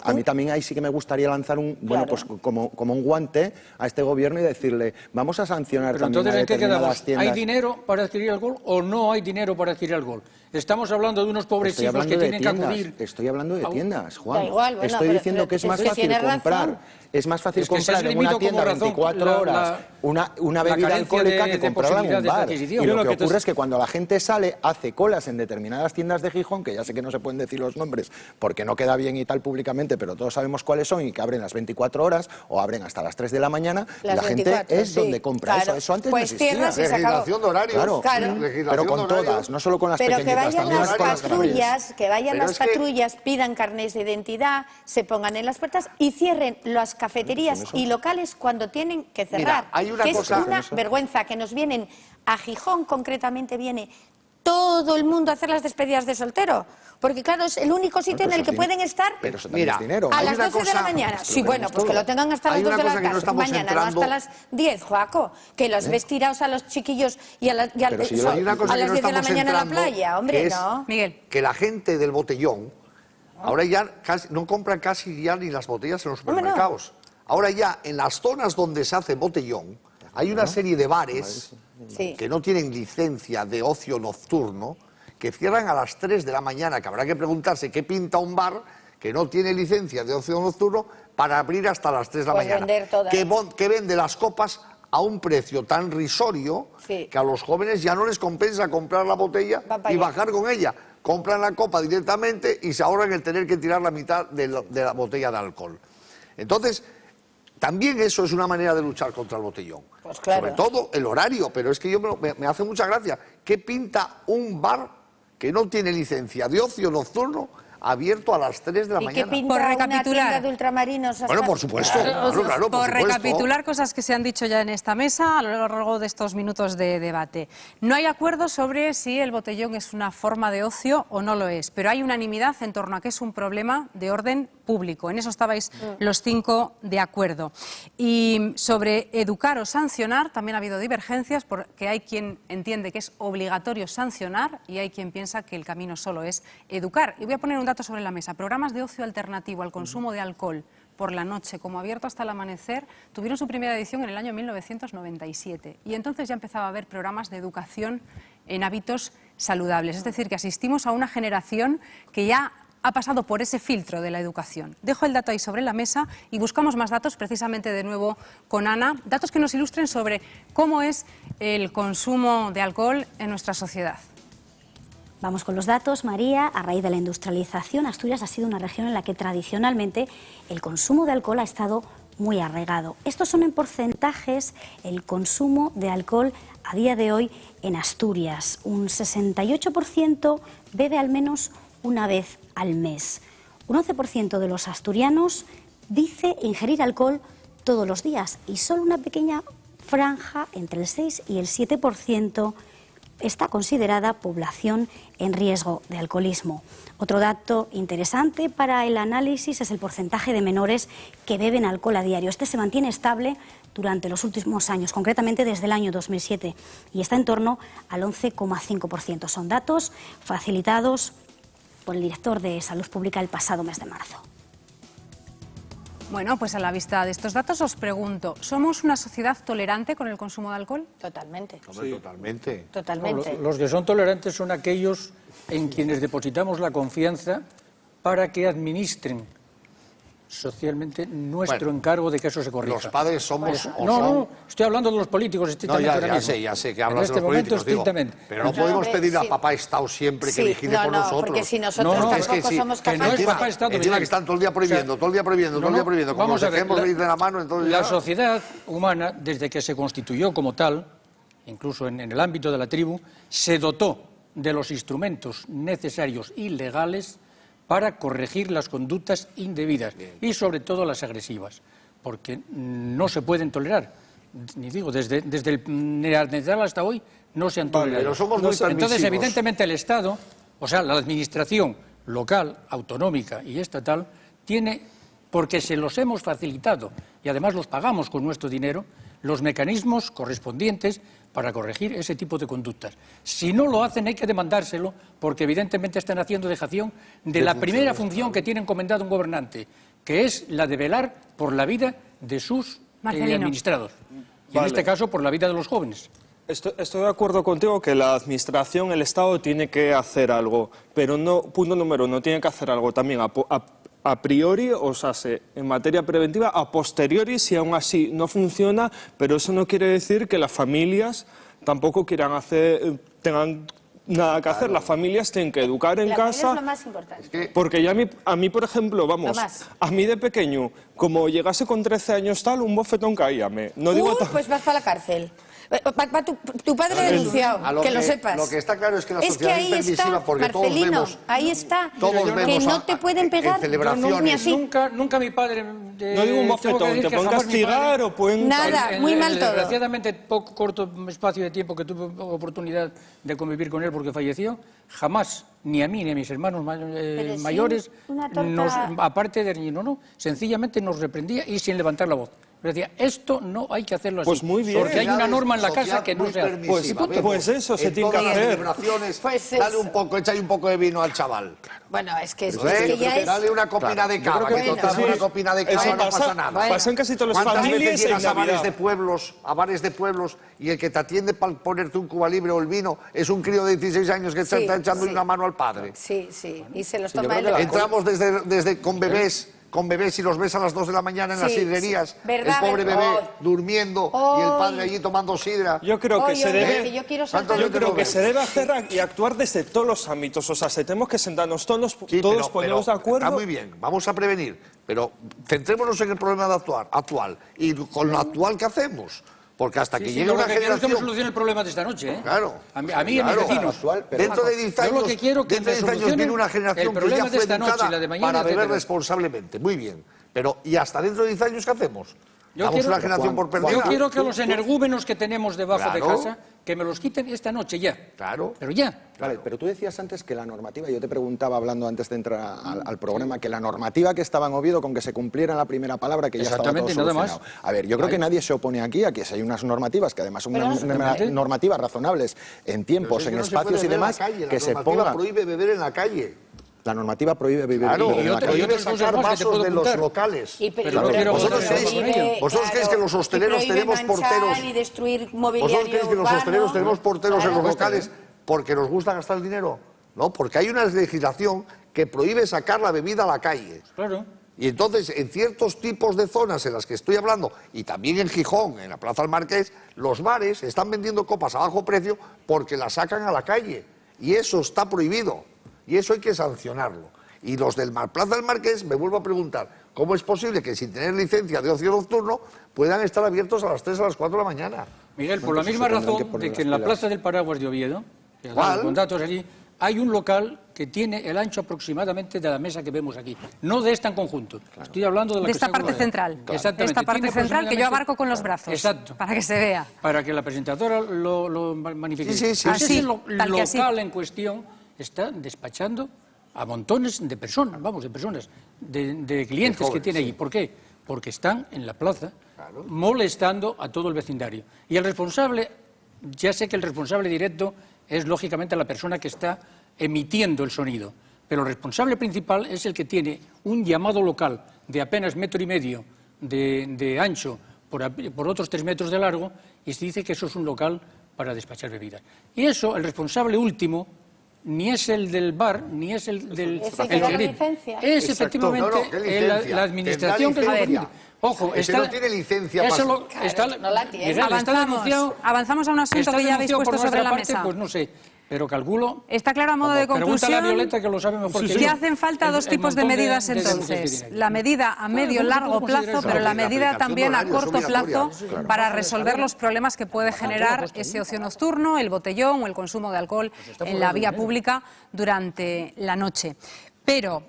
A mí también ahí sí que me gustaría lanzar pues como un guante a este gobierno y decirle, vamos a sancionar también a determinadas tiendas. ¿Hay dinero para adquirir alcohol o no hay dinero para adquirir alcohol? Estamos hablando de unos pobres chicos que tienen que acudir... Estoy hablando de tiendas, Juan. Da igual, estoy diciendo que es más fácil comprar. Es más fácil comprar en una tienda 24 horas una bebida alcohólica que comprarla en un bar. Y lo que ocurre es que cuando la gente sale, hace colas en determinadas tiendas de Gijón, que ya sé que no se pueden decir los nombres porque no queda bien y tal públicamente, pero todos sabemos cuáles son y que abren las 24 horas o abren hasta las 3 de la mañana. La gente es donde compra eso. Eso antes no existía. Legislación de horarios. Pero con todas, no solo con las pequeñitas. Que vayan las patrullas, pidan carnés de identidad, se pongan en las puertas y cierren las cafeterías y locales cuando tienen que cerrar. Es una vergüenza que nos vienen a Gijón, concretamente viene todo el mundo a hacer las despedidas de soltero. Porque claro, es el único sitio en el que pueden estar a las 12 de la mañana. Sí, bueno, pues que lo tengan hasta las 2 de la mañana, no hasta las 10, Joaco. Que los ves tirados a los chiquillos y a las 10 de la mañana en la playa, hombre, ¿no? Miguel. Que la gente del botellón ahora ya no compran casi ya ni las botellas en los supermercados. Ahora ya, en las zonas donde se hace botellón, hay una serie de bares que no tienen licencia de ocio nocturno, que cierran a las 3 de la mañana, que habrá que preguntarse qué pinta un bar que no tiene licencia de ocio nocturno para abrir hasta las 3 de la mañana. Que vende las copas a un precio tan risorio que a los jóvenes ya no les compensa comprar la botella y bajar con ella. Compran la copa directamente y se ahorran el tener que tirar la mitad de la botella de alcohol. Entonces, también eso es una manera de luchar contra el botellón. Pues claro. Sobre todo el horario, pero es que me hace mucha gracia. ¿Qué pinta un bar que no tiene licencia de ocio nocturno abierto a las 3 de la mañana? ¿Y qué pinta una tienda de ultramarinos? Bueno, por supuesto, claro, por recapitular cosas que se han dicho ya en esta mesa a lo largo de estos minutos de debate. No hay acuerdo sobre si el botellón es una forma de ocio o no lo es, pero hay unanimidad en torno a que es un problema de orden público. En eso estabais los 5 de acuerdo. Y sobre educar o sancionar también ha habido divergencias, porque hay quien entiende que es obligatorio sancionar y hay quien piensa que el camino solo es educar. Y voy a poner un dato sobre la mesa. Programas de ocio alternativo al consumo de alcohol por la noche, como abierto hasta el amanecer, tuvieron su primera edición en el año 1997. Y entonces ya empezaba a haber programas de educación en hábitos saludables. Es decir, que asistimos a una generación que ya ha pasado por ese filtro de la educación. Dejo el dato ahí sobre la mesa y buscamos más datos, precisamente de nuevo con Ana, datos que nos ilustren sobre cómo es el consumo de alcohol en nuestra sociedad. Vamos con los datos, María. A raíz de la industrialización, Asturias ha sido una región en la que tradicionalmente el consumo de alcohol ha estado muy arraigado. Estos son en porcentajes el consumo de alcohol a día de hoy en Asturias. Un 68% bebe al menos una vez al mes. Un 11% de los asturianos dice ingerir alcohol todos los días y solo una pequeña franja, entre el 6 y el 7%, está considerada población en riesgo de alcoholismo. Otro dato interesante para el análisis es el porcentaje de menores que beben alcohol a diario. Este se mantiene estable durante los últimos años, concretamente desde el año 2007, y está en torno al 11,5%. Son datos facilitados por el director de Salud Pública el pasado mes de marzo. Bueno, pues a la vista de estos datos os pregunto, ¿somos una sociedad tolerante con el consumo de alcohol? Totalmente. Hombre, totalmente. Totalmente. No, los que son tolerantes son aquellos en quienes depositamos la confianza para que administren socialmente nuestro encargo de que eso se corrija. Los padres somos... No, estoy hablando de los políticos estrictamente. Ya sé que hablas de los políticos, pero no podemos pedir a papá Estado siempre que vigile por nosotros. Porque si nosotros tampoco somos capaces... No es papá Estado. Encima que están todo el día prohibiendo, todo el día prohibiendo. Como nos dejemos de ir de la mano, entonces... La sociedad humana, desde que se constituyó como tal, incluso en el ámbito de la tribu, se dotó de los instrumentos necesarios y legales para corregir las conductas indebidas y sobre todo las agresivas, porque no se pueden tolerar. Ni digo, desde el neandertal hasta hoy no se han tolerado. Pero somos muy permisivos. Entonces, evidentemente, el Estado, o sea, la administración local, autonómica y estatal, tiene, porque se los hemos facilitado y además los pagamos con nuestro dinero, los mecanismos correspondientes para corregir ese tipo de conductas. Si no lo hacen, hay que demandárselo, porque evidentemente están haciendo dejación de la primera función que tiene encomendado un gobernante, que es la de velar por la vida de sus administrados. Y en este caso, por la vida de los jóvenes. Estoy de acuerdo contigo que la administración, el Estado, tiene que hacer algo, pero no, punto número uno, tiene que hacer algo también a priori, o sea, en materia preventiva, a posteriori, si aún así no funciona, pero eso no quiere decir que las familias tampoco tengan nada que hacer. Las familias tienen que educar en casa. Es lo más importante. Porque ya a mí, por ejemplo, a mí de pequeño, como llegase con 13 años tal, un bofetón caía. Pues vas para la cárcel. Tu padre ha denunciado, que lo sepas. Lo que está claro es que la sociedad es permisiva, porque Marcelino, ahí está, que no te pueden pegar. Nunca mi padre... No digo un bofetón, te pueden castigar o pueden... Nada, muy mal todo. Desgraciadamente, poco corto espacio de tiempo que tuve oportunidad de convivir con él porque falleció, jamás, ni a mí ni a mis hermanos mayores, aparte de sencillamente nos reprendía y sin levantar la voz. Pero decía, esto no hay que hacerlo así. Pues muy bien. Porque hay una norma en la casa que no se hace. Pues eso se tiene que hacer. Dale un poco, échale un poco de vino al chaval. Bueno, es que ya es... Dale una copina de cava, que total una copina de cava no pasa nada. Pasa en casi todas las ¿Cuántas familias veces llegas en a bares Navidad? de pueblos y el que te atiende para ponerte un Cuba Libre o el vino es un crío de 16 años que está echando una mano al padre? Sí, y se los toma él. Entramos desde con bebés y los ves a las 2 de la mañana en las sidrerías, el pobre bebé durmiendo y el padre allí tomando sidra. Yo creo que se debe hacer y actuar desde todos los ámbitos, o sea, tenemos que sentarnos todos ponernos de acuerdo. Está muy bien, vamos a prevenir, pero centrémonos en el problema actual y con lo actual que hacemos. Porque hasta que llegue una generación... que no solucione el problema de esta noche, ¿eh? Claro. A mí y a mis vecinos. Dentro de 10 años viene una generación que ya fue educada para beber responsablemente. Muy bien. Pero, ¿y hasta dentro de 10 años qué hacemos? ¿Damos una generación por perdida? Yo quiero que los energúmenos que tenemos debajo de casa, que me los quiten esta noche ya. Claro. Pero ya. Vale, pero tú decías antes que la normativa, yo te preguntaba hablando antes de entrar al programa, que la normativa que estaba en Oviedo con que se cumpliera la primera palabra, que ya estaba todo solucionado. A ver, yo creo que nadie se opone aquí a que si hay unas normativas, que además son unas normativas razonables en tiempos, en espacios y demás, que se pongan... La normativa prohíbe beber en la calle. La normativa prohíbe beber en la calle. Prohíbe sacar vasos de los locales. ¿Vosotros creéis que los hosteleros tenemos porteros? Y destruir ¿Vosotros creéis que los hosteleros tenemos porteros en los locales porque nos gusta gastar el dinero? No, porque hay una legislación que prohíbe sacar la bebida a la calle. Claro. Y entonces, en ciertos tipos de zonas en las que estoy hablando, y también en Gijón, en la Plaza del Marqués, los bares están vendiendo copas a bajo precio porque las sacan a la calle. Y eso está prohibido. Y eso hay que sancionarlo. Y los del Plaza del Marqués, me vuelvo a preguntar, ¿cómo es posible que sin tener licencia de ocio nocturno puedan estar abiertos a las 3 a las 4 de la mañana? Miguel, por la misma razón de que en la Plaza del Paraguas de Oviedo, con datos allí, hay un local que tiene el ancho aproximadamente de la mesa que vemos aquí. No de esta en conjunto. Estoy hablando de esta parte central. Exactamente. De esta parte central que yo abarco con los brazos. Exacto. Para que se vea. Para que la presentadora lo manifieste. Sí. Ese local en cuestión está despachando a montones de personas, de clientes que tiene allí. ¿Por qué? Porque están en la plaza molestando a todo el vecindario. Y el responsable, ya sé que el responsable directo es lógicamente la persona que está emitiendo el sonido, pero el responsable principal es el que tiene un llamado local de apenas 1,5 metros de ancho por otros 3 metros de largo, y se dice que eso es un local para despachar bebidas. Y eso, el responsable último, ni es el del bar, ni es el del licencia. Es efectivamente la administración que lo... Ojo, no tiene licencia no la tiene. Avanzamos a un asunto que ya habéis puesto sobre la mesa. Pues no sé, pero calculo... Está claro a modo de conclusión a Violeta, que lo sabe mejor que yo. Que hacen falta dos tipos de medidas entonces. La medida a medio largo plazo, pero la medida también a corto plazo para resolver los problemas que puede generar ese ocio nocturno, el botellón o el consumo de alcohol en la vía pública durante la noche. Pero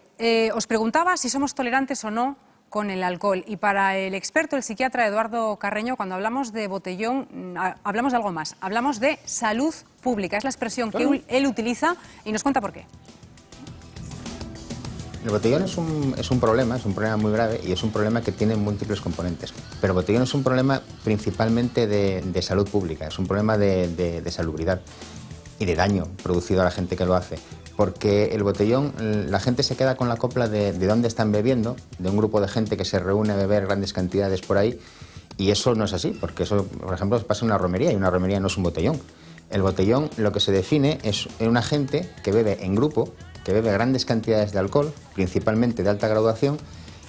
os preguntaba si somos tolerantes o no con el alcohol. Y para el experto, el psiquiatra Eduardo Carreño, cuando hablamos de botellón, hablamos de algo más. Hablamos de salud pública. Es la expresión que él utiliza y nos cuenta por qué. El botellón es un problema muy grave y es un problema que tiene múltiples componentes. Pero el botellón es un problema principalmente de salud pública, es un problema de salubridad y de daño producido a la gente que lo hace. Porque el botellón, la gente se queda con la copla de dónde están bebiendo, de un grupo de gente que se reúne a beber grandes cantidades por ahí, y eso no es así, porque eso, por ejemplo, pasa en una romería, y una romería no es un botellón. El botellón lo que se define es una gente que bebe en grupo, que bebe grandes cantidades de alcohol, principalmente de alta graduación,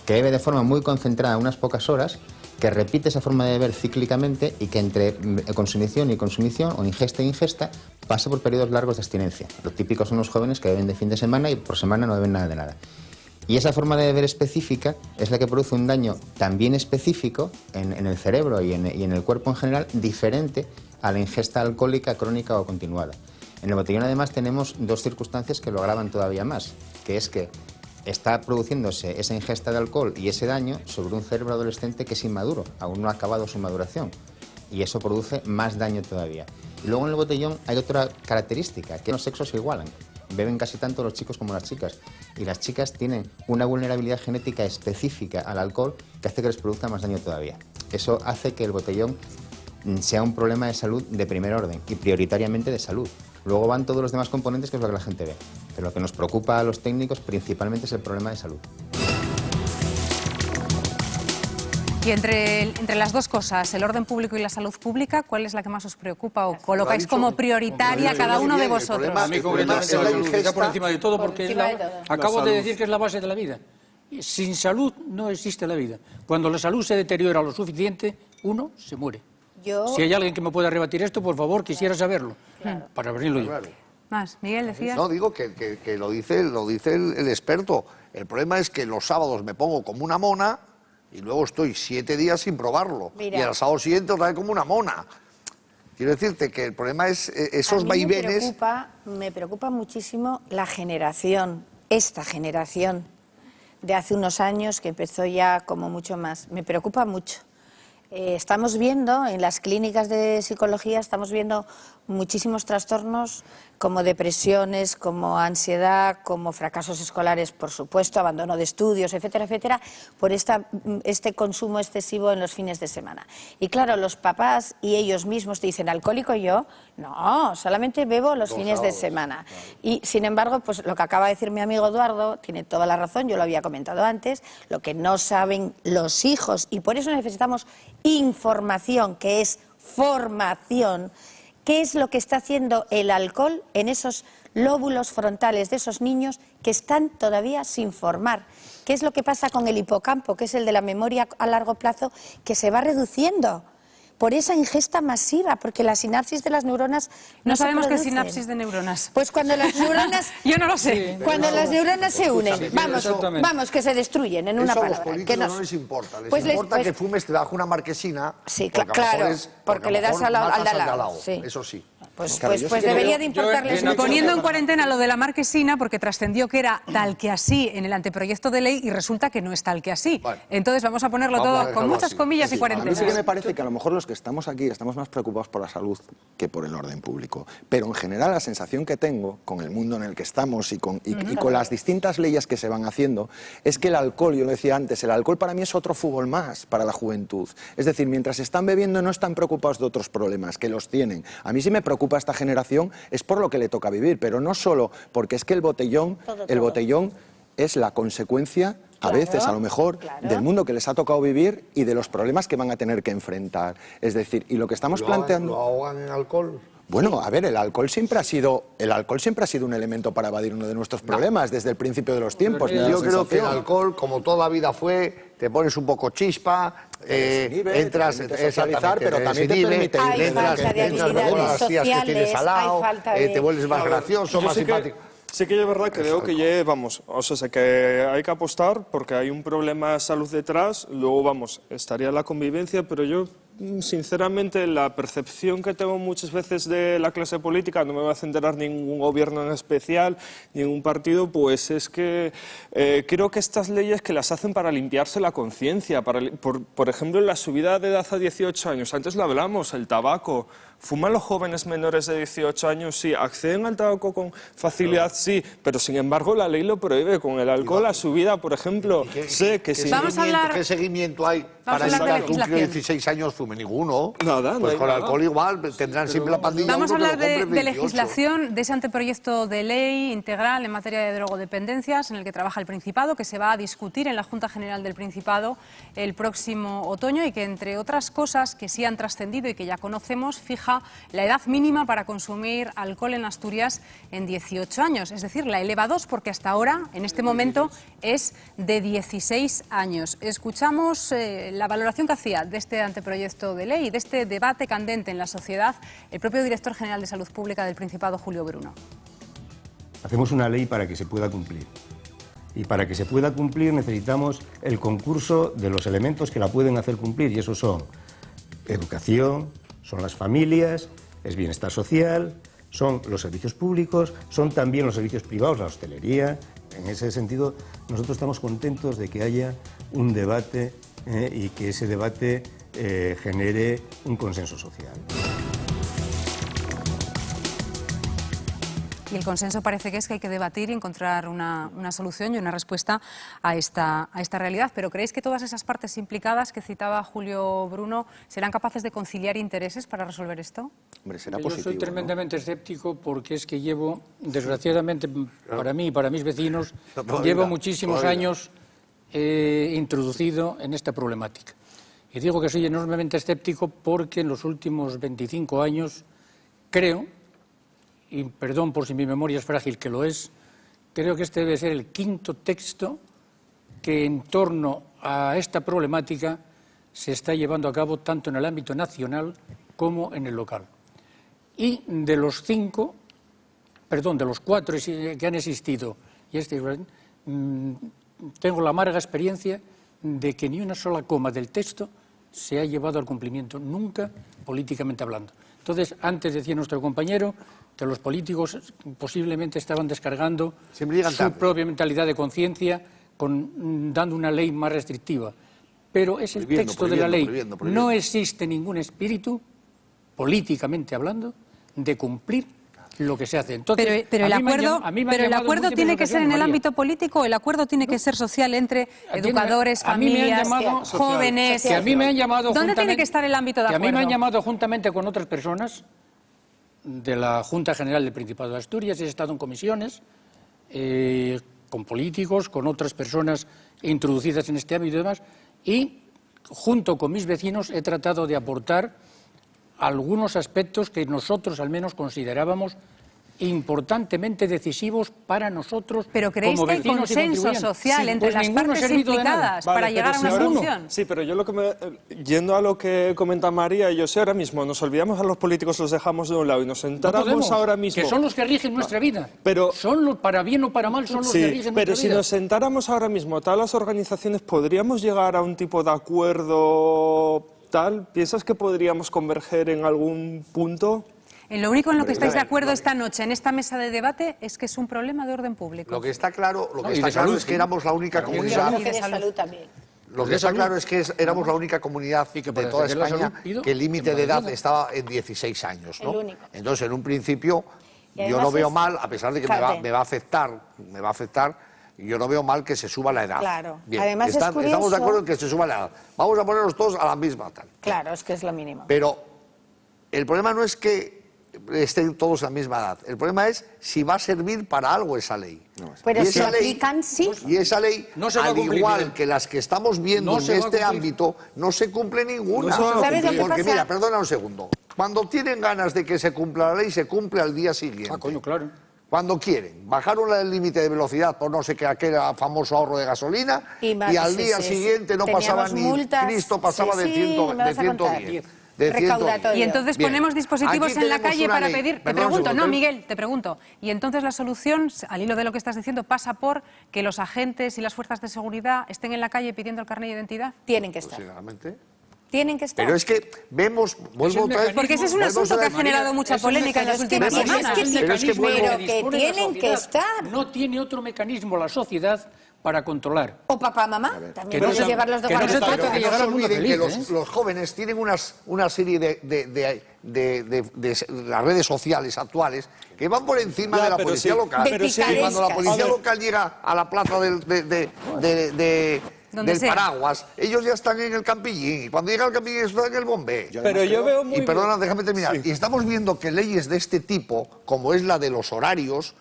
que bebe de forma muy concentrada unas pocas horas, que repite esa forma de beber cíclicamente y que entre consumición y consumición, o ingesta e ingesta, pasa por periodos largos de abstinencia. Lo típico son los jóvenes que beben de fin de semana y por semana no beben nada de nada. Y esa forma de beber específica es la que produce un daño también específico en el cerebro y en el cuerpo en general, diferente a la ingesta alcohólica crónica o continuada. En el botellón además tenemos dos circunstancias que lo agravan todavía más, que es que está produciéndose esa ingesta de alcohol y ese daño sobre un cerebro adolescente que es inmaduro, aún no ha acabado su maduración, y eso produce más daño todavía. Y luego en el botellón hay otra característica, que los sexos se igualan. Beben casi tanto los chicos como las chicas, y las chicas tienen una vulnerabilidad genética específica al alcohol que hace que les produzca más daño todavía. eso hace que el botellón sea un problema de salud de primer orden y prioritariamente de salud. Luego van todos los demás componentes, que es lo que la gente ve. Pero lo que nos preocupa a los técnicos principalmente es el problema de salud. Y entre las dos cosas, el orden público y la salud pública, ¿cuál es la que más os preocupa o colocáis como prioritaria cada uno de vosotros? A mí concretamente la salud está por encima de todo, porque acabo de decir que es la base de la vida. Sin salud no existe la vida. Cuando la salud se deteriora lo suficiente, uno se muere. Si hay alguien que me pueda rebatir esto, por favor, quisiera saberlo, para abrirlo yo. Más, Miguel, decías. No, digo que lo dice el experto. El problema es que los sábados me pongo como una mona y luego estoy 7 días sin probarlo. Mira. Y al sábado siguiente otra vez como una mona. Quiero decirte que el problema es esos vaivenes. Me preocupa muchísimo la generación, esta generación de hace unos años que empezó ya como mucho más. Me preocupa mucho. Estamos viendo en las clínicas de psicología, estamos viendo muchísimos trastornos como depresiones, como ansiedad, como fracasos escolares, por supuesto, abandono de estudios, etcétera, etcétera, por este consumo excesivo en los fines de semana. Y claro, los papás y ellos mismos te dicen, ¿alcohólico yo? No, solamente bebo los fines de semana. Y sin embargo, pues lo que acaba de decir mi amigo Eduardo, tiene toda la razón, yo lo había comentado antes, lo que no saben los hijos, y por eso necesitamos información, que es formación. ¿Qué es lo que está haciendo el alcohol en esos lóbulos frontales de esos niños que están todavía sin formar? ¿Qué es lo que pasa con el hipocampo, que es el de la memoria a largo plazo, que se va reduciendo por esa ingesta masiva, porque la sinapsis de las neuronas no sabemos qué es sinapsis de neuronas. Pues cuando las neuronas... Yo no lo sé. Cuando las neuronas se unen, vamos, que se destruyen, en una palabra. Eso a los políticos no les importa. Les importa que fumes debajo una marquesina. Sí, claro, porque le das al de al lado. Sí. Eso sí. Pues debería de importarles. Poniendo en cuarentena lo de la marquesina, porque trascendió que era tal que así en el anteproyecto de ley y resulta que no es tal que así. Bueno, entonces vamos a ponerlo todo con muchas comillas y cuarentenas. A mí sí que me parece que a lo mejor los que estamos aquí estamos más preocupados por la salud que por el orden público. Pero en general la sensación que tengo con el mundo en el que estamos y con las distintas leyes que se van haciendo es que el alcohol, yo lo decía antes, el alcohol para mí es otro fútbol más para la juventud. Es decir, mientras están bebiendo no están preocupados de otros problemas, que los tienen. A mí sí me preocupa esta generación, es por lo que le toca vivir, pero no solo porque es que el botellón es la consecuencia, a veces, a lo mejor, del mundo que les ha tocado vivir y de los problemas que van a tener que enfrentar. Es decir, y lo que estamos planteando... ¿Lo ahogan en alcohol? Bueno, a ver, el alcohol siempre ha sido un elemento para evadir uno de nuestros problemas desde el principio de los tiempos. Yo creo que el alcohol, como toda la vida fue, te pones un poco chispa, entras a socializar, pero también te permite entras con las tías que tienes al lado, te vuelves más gracioso, más simpático. Sí que es verdad, creo que que hay que apostar porque hay un problema de salud detrás, luego estaría la convivencia, pero yo sinceramente la percepción que tengo muchas veces de la clase política, no me va a centrar ningún gobierno en especial, ningún partido, pues es que creo que estas leyes que las hacen para limpiarse la conciencia, por ejemplo la subida de edad a 18 años, antes lo hablamos, el tabaco. ¿Fuman los jóvenes menores de 18 años? Sí. ¿Acceden al tabaco con facilidad? Sí. Pero, sin embargo, la ley lo prohíbe. Con el alcohol, la subida, por ejemplo, sé que sí. ¿Qué seguimiento hay para evitar que un crío de 16 años fume? Ninguno. Nada, pues con el alcohol igual, tendrán siempre la pandilla. Vamos a hablar de legislación, de ese anteproyecto de ley integral en materia de drogodependencias, en el que trabaja el Principado, que se va a discutir en la Junta General del Principado el próximo otoño y que, entre otras cosas que sí han trascendido y que ya conocemos, fija la edad mínima para consumir alcohol en Asturias en 18 años. Es decir, la eleva 2 porque hasta ahora, en este momento, es de 16 años. Escuchamos la valoración que hacía de este anteproyecto de ley y de este debate candente en la sociedad el propio director general de Salud Pública del Principado, Julio Bruno. Hacemos una ley para que se pueda cumplir. Y para que se pueda cumplir necesitamos el concurso de los elementos que la pueden hacer cumplir, y esos son educación, son las familias, es bienestar social, son los servicios públicos, son también los servicios privados, la hostelería. En ese sentido, nosotros estamos contentos de que haya un debate y que ese debate genere un consenso social. el consenso parece que hay que debatir y encontrar una solución y una respuesta a esta realidad. Pero ¿creéis que todas esas partes implicadas que citaba Julio Bruno serán capaces de conciliar intereses para resolver esto? Hombre, será positivo, yo soy tremendamente escéptico porque es que llevo, desgraciadamente para mí y para mis vecinos, llevo muchísimos años introducido en esta problemática. Y digo que soy enormemente escéptico porque en los últimos 25 años creo, y perdón por si mi memoria es frágil, que lo es, creo que este debe ser el quinto texto que en torno a esta problemática se está llevando a cabo tanto en el ámbito nacional como en el local. Y de los cuatro que han existido, y tengo la amarga experiencia de que ni una sola coma del texto se ha llevado al cumplimiento, nunca políticamente hablando. Entonces, antes decía nuestro compañero que los políticos posiblemente estaban descargando su propia mentalidad de conciencia dando una ley más restrictiva. Pero es el texto de la ley. No existe ningún espíritu, políticamente hablando, de cumplir lo que se hace. Entonces, pero el acuerdo tiene que ser en el ámbito político, el acuerdo tiene que ser social entre educadores, familias, jóvenes. Que a mí me han llamado ¿Dónde tiene que estar el ámbito de acuerdo? Que a mí me han llamado juntamente con otras personas de la Junta General del Principado de Asturias, he estado en comisiones con políticos, con otras personas introducidas en este ámbito y demás, y junto con mis vecinos he tratado de aportar algunos aspectos que nosotros al menos considerábamos importantemente decisivos para nosotros. ¿Pero creéis que hay consenso social entre las partes implicadas para llegar a una solución? Sí, pero yo yendo a lo que comenta María y José, ahora mismo nos olvidamos a los políticos, los dejamos de un lado y nos sentáramos ahora mismo... Que son los que rigen nuestra vida. Pero para bien o para mal son los que rigen nuestra vida. Pero si nos sentáramos ahora mismo, todas las organizaciones, ¿podríamos llegar a un tipo de acuerdo tal? ¿Piensas que podríamos converger en algún punto? En lo único en lo que estáis de acuerdo esta noche en esta mesa de debate es que es un problema de orden público. Lo que está claro, es que éramos la única comunidad. Y de salud también. Lo que está claro es que éramos la única comunidad de toda España que el límite de edad estaba en 16 años, ¿no? Entonces, en un principio, yo no veo mal, a pesar de que me va a afectar, yo no veo mal que se suba la edad. Claro. Bien, además es curioso. Estamos de acuerdo en que se suba la edad. Vamos a ponernos todos a la misma tal. Claro, es que es lo mínimo. Pero el problema no es que estén todos a la misma edad. El problema es si va a servir para algo esa ley. Pero si aplican, sí. Y esa ley, al igual que las que estamos viendo en este ámbito, no se cumple ninguna. Porque mira, perdona un segundo. Cuando tienen ganas de que se cumpla la ley, se cumple al día siguiente. Ah, coño, claro. Cuando quieren. Bajaron el límite de velocidad por no sé qué, aquel famoso ahorro de gasolina, y al día siguiente no pasaba ni multas, Cristo pasaba de 110. Y entonces ponemos dispositivos en la calle para pedir... Te pregunto, no, Miguel, te pregunto. Y entonces la solución, al hilo de lo que estás diciendo, pasa por que los agentes y las fuerzas de seguridad estén en la calle pidiendo el carnet de identidad. Tienen que estar. Tienen que estar. Pero es que vemos, vuelvo otra vez... Porque ese es un asunto que ha generado mucha polémica en las últimas semanas. Pero que tienen que estar. No tiene otro mecanismo la sociedad para controlar. O papá, mamá, también puedes llevar los dos. No se trata de llegar al mundo feliz, que los jóvenes tienen una serie de las redes sociales actuales que van por encima de la policía local. Y cuando la policía local llega a la plaza del paraguas, ellos ya están en el Campillín, y cuando llega al Campillín están en el Bombé. Pero yo veo muy... Y perdona, déjame terminar. Sí. Y estamos viendo que leyes de este tipo, como es la de los horarios,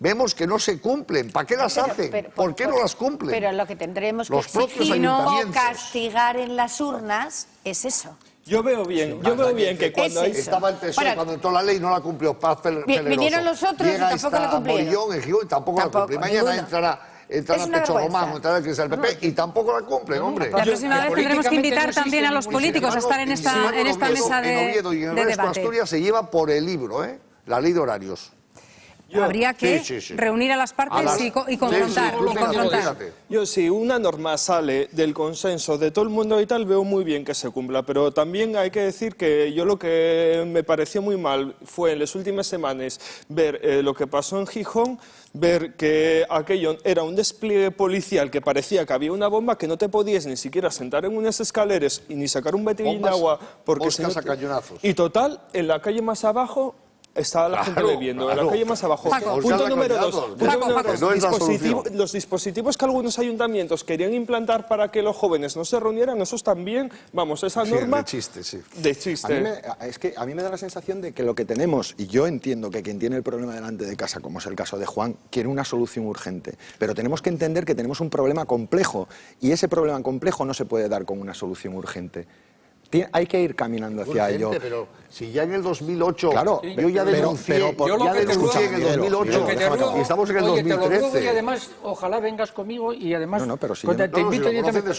vemos que no se cumplen. ¿Para qué las hacen? ¿Por qué no las cumplen? Pero lo que tendremos que exigir o castigar en las urnas es eso. Yo veo bien que cuando estaba el PSOE, cuando entró la ley no la cumplió. Vinieron los otros y tampoco la cumplieron. Morillón, tampoco la cumplió. Mañana entrará Pecho Román, entrará el que sea el PP, y tampoco la cumplen, hombre. La próxima vez tendremos que invitar también a los políticos a estar en esta mesa de debate. En Oviedo y en el resto de Asturias se lleva por el libro, la ley de horarios. Habría que reunir a las partes y confrontar. Yo, si una norma sale del consenso de todo el mundo y tal, veo muy bien que se cumpla, pero también hay que decir que yo lo que me pareció muy mal fue en las últimas semanas ver lo que pasó en Gijón, ver que aquello era un despliegue policial que parecía que había una bomba, que no te podías ni siquiera sentar en unas escaleras y ni sacar un botellín de agua porque a cañonazos. Y total, en la calle más abajo está la gente bebiendo. En la calle más abajo. Punto número 2. Los dispositivos que algunos ayuntamientos querían implantar para que los jóvenes no se reunieran, esos también, vamos, esa norma... de chiste, sí. De chiste. A mí me da la sensación de que lo que tenemos, y yo entiendo que quien tiene el problema delante de casa, como es el caso de Juan, quiere una solución urgente. Pero tenemos que entender que tenemos un problema complejo, y ese problema complejo no se puede dar con una solución urgente. Hay que ir caminando hacia ello. Pero si ya en el 2008, claro, yo ya denuncié, en el 2008 y estamos en el 2013. Y además, ojalá vengas conmigo y además te invito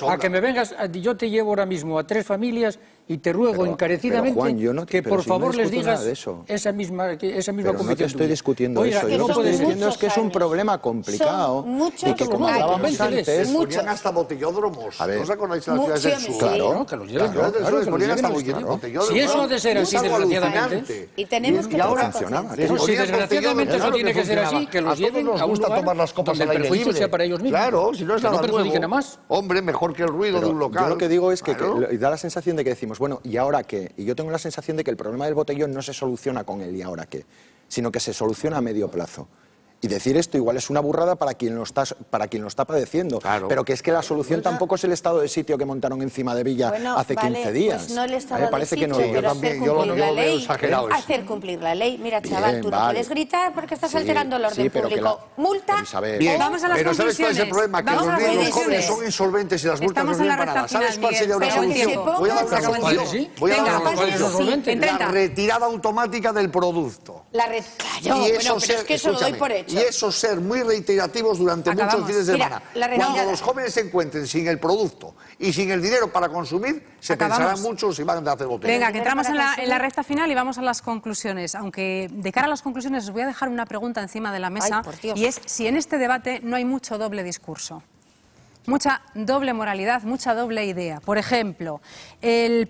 a que me vengas, yo te llevo ahora mismo a 3 familias y te ruego encarecidamente que por favor les digas esa misma convicción. No te estoy discutiendo eso, yo lo que estoy diciendo es que es un problema complicado y que como hablábamos antes... Ponían hasta botellódromos, ¿no os acordáis de las ciudades del sur? Claro, que los lleven. Si eso ha de ser así, desgraciadamente. Y tenemos que funcionaba. Si desgraciadamente eso tiene que ser así, que los lleven a un lugar tomar las copas donde el perjuicio sea para ellos mismos. Claro, si no es nada nuevo. Hombre, mejor que el ruido de un local. Yo lo que digo es que da la sensación de que decimos, bueno, ¿y ahora qué? Y yo tengo la sensación de que el problema del botellón no se soluciona con el ¿y ahora qué?, sino que se soluciona a medio plazo. Y decir esto igual es una burrada para quien lo está padeciendo. Claro. Pero que es que la solución tampoco es el estado de sitio que montaron encima de Villa hace 15 días. Pues no el estado de sitio, no, pero hacer cumplir la ley. Mira, chaval, tú no puedes gritar porque estás alterando el orden público. Multa. Vamos a las pero ¿sabes cuál es el conclusiones? problema? Que los jóvenes son insolventes y las multas no sirven para nada. ¿Sabes cuál sería una solución? Voy a dar una solución. La retirada automática del producto. Claro, pero es que eso lo doy por hecho. Y eso ser muy reiterativos durante muchos fines de semana. Cuando los jóvenes se encuentren sin el producto y sin el dinero para consumir, se pensarán mucho si van a hacer botella. Venga, que entramos en la recta final y vamos a las conclusiones. Aunque de cara a las conclusiones os voy a dejar una pregunta encima de la mesa, y es si en este debate no hay mucho doble discurso. Mucha doble moralidad, mucha doble idea. Por ejemplo, ¿el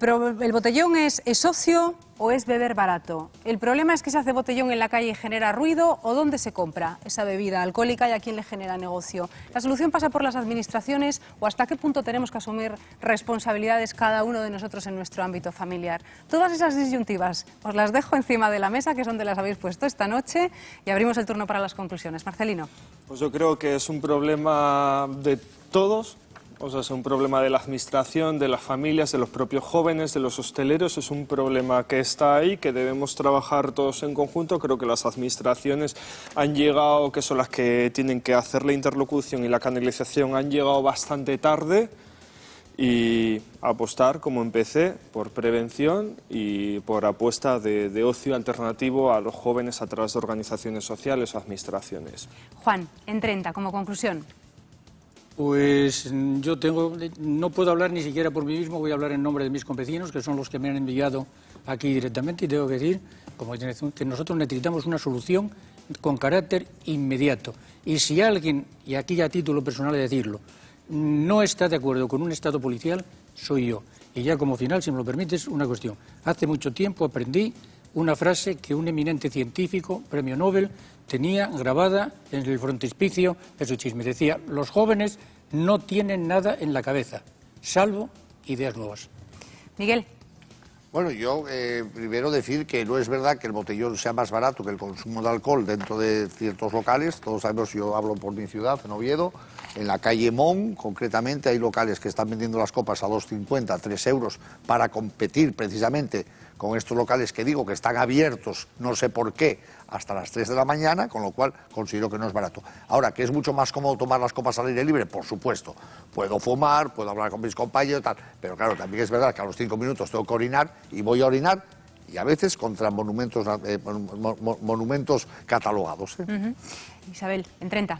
botellón es ocio o es beber barato? ¿El problema es que se hace botellón en la calle y genera ruido o dónde se compra esa bebida alcohólica y a quién le genera negocio? ¿La solución pasa por las administraciones o hasta qué punto tenemos que asumir responsabilidades cada uno de nosotros en nuestro ámbito familiar? Todas esas disyuntivas os las dejo encima de la mesa, que es donde las habéis puesto esta noche, y abrimos el turno para las conclusiones. Marcelino. Pues yo creo que es un problema de todos, o sea, es un problema de la administración, de las familias, de los propios jóvenes, de los hosteleros, es un problema que está ahí, que debemos trabajar todos en conjunto. Creo que las administraciones han llegado, que son las que tienen que hacer la interlocución y la canalización, han llegado bastante tarde, y apostar, como empecé, por prevención y por apuesta de ocio alternativo a los jóvenes a través de organizaciones sociales o administraciones. Juan, en 30, como conclusión. Pues yo no puedo hablar ni siquiera por mí mismo, voy a hablar en nombre de mis convecinos, que son los que me han enviado aquí directamente, y tengo que decir que nosotros necesitamos una solución con carácter inmediato. Y si alguien, y aquí a título personal de decirlo, no está de acuerdo con un Estado policial, soy yo. Y ya como final, si me lo permites, una cuestión. Hace mucho tiempo aprendí una frase que un eminente científico, premio Nobel, tenía grabada en el frontispicio de su chisme. Decía, los jóvenes no tienen nada en la cabeza, salvo ideas nuevas. Miguel. Bueno, yo primero decir que no es verdad que el botellón sea más barato que el consumo de alcohol dentro de ciertos locales. Todos sabemos, yo hablo por mi ciudad, en Oviedo, en la calle Mon, concretamente, hay locales que están vendiendo las copas a 2,50, 3 euros, para competir precisamente con estos locales que digo que están abiertos, no sé por qué, hasta las 3 de la mañana, con lo cual considero que no es barato. Ahora, que es mucho más cómodo tomar las copas al aire libre, por supuesto. Puedo fumar, puedo hablar con mis compañeros y tal, pero claro, también es verdad que a los 5 minutos tengo que orinar y voy a orinar, y a veces contra monumentos catalogados. Isabel, en 30.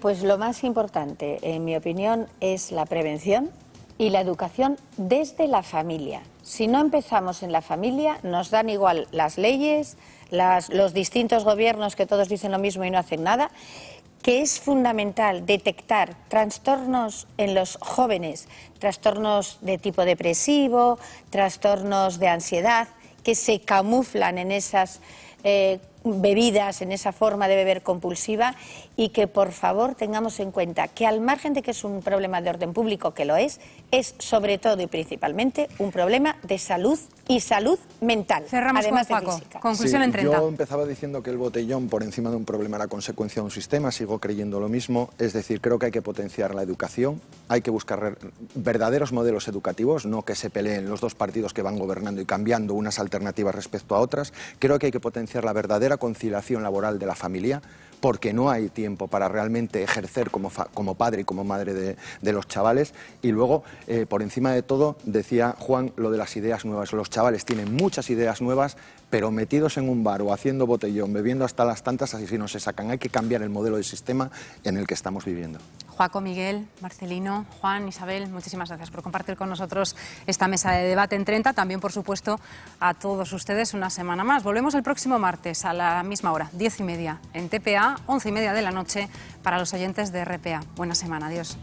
Pues lo más importante, en mi opinión, es la prevención y la educación desde la familia. Si no empezamos en la familia, nos dan igual las leyes, los distintos gobiernos que todos dicen lo mismo y no hacen nada, que es fundamental detectar trastornos en los jóvenes, trastornos de tipo depresivo, trastornos de ansiedad, que se camuflan en esas bebidas, en esa forma de beber compulsiva, y que por favor tengamos en cuenta que al margen de que es un problema de orden público, que lo es sobre todo y principalmente un problema de salud y salud mental. Cerramos además con de Paco. física. Conclusión en 30. Yo empezaba diciendo que el botellón por encima de un problema era consecuencia de un sistema, sigo creyendo lo mismo, es decir, creo que hay que potenciar la educación, hay que buscar verdaderos modelos educativos, no que se peleen los dos partidos que van gobernando y cambiando unas alternativas respecto a otras. Creo que hay que potenciar la verdadera conciliación laboral de la familia, porque no hay tiempo para realmente ejercer como padre y como madre de los chavales. Y luego, por encima de todo, decía Juan lo de las ideas nuevas. Los chavales tienen muchas ideas nuevas, pero metidos en un bar o haciendo botellón, bebiendo hasta las tantas, así no se sacan. Hay que cambiar el modelo de sistema en el que estamos viviendo. Joaco, Miguel, Marcelino, Juan, Isabel, muchísimas gracias por compartir con nosotros esta mesa de debate en 30. También, por supuesto, a todos ustedes una semana más. Volvemos el próximo martes a la misma hora, 10:30 en TPA, 11:30 de la noche para los oyentes de RPA. Buena semana, adiós.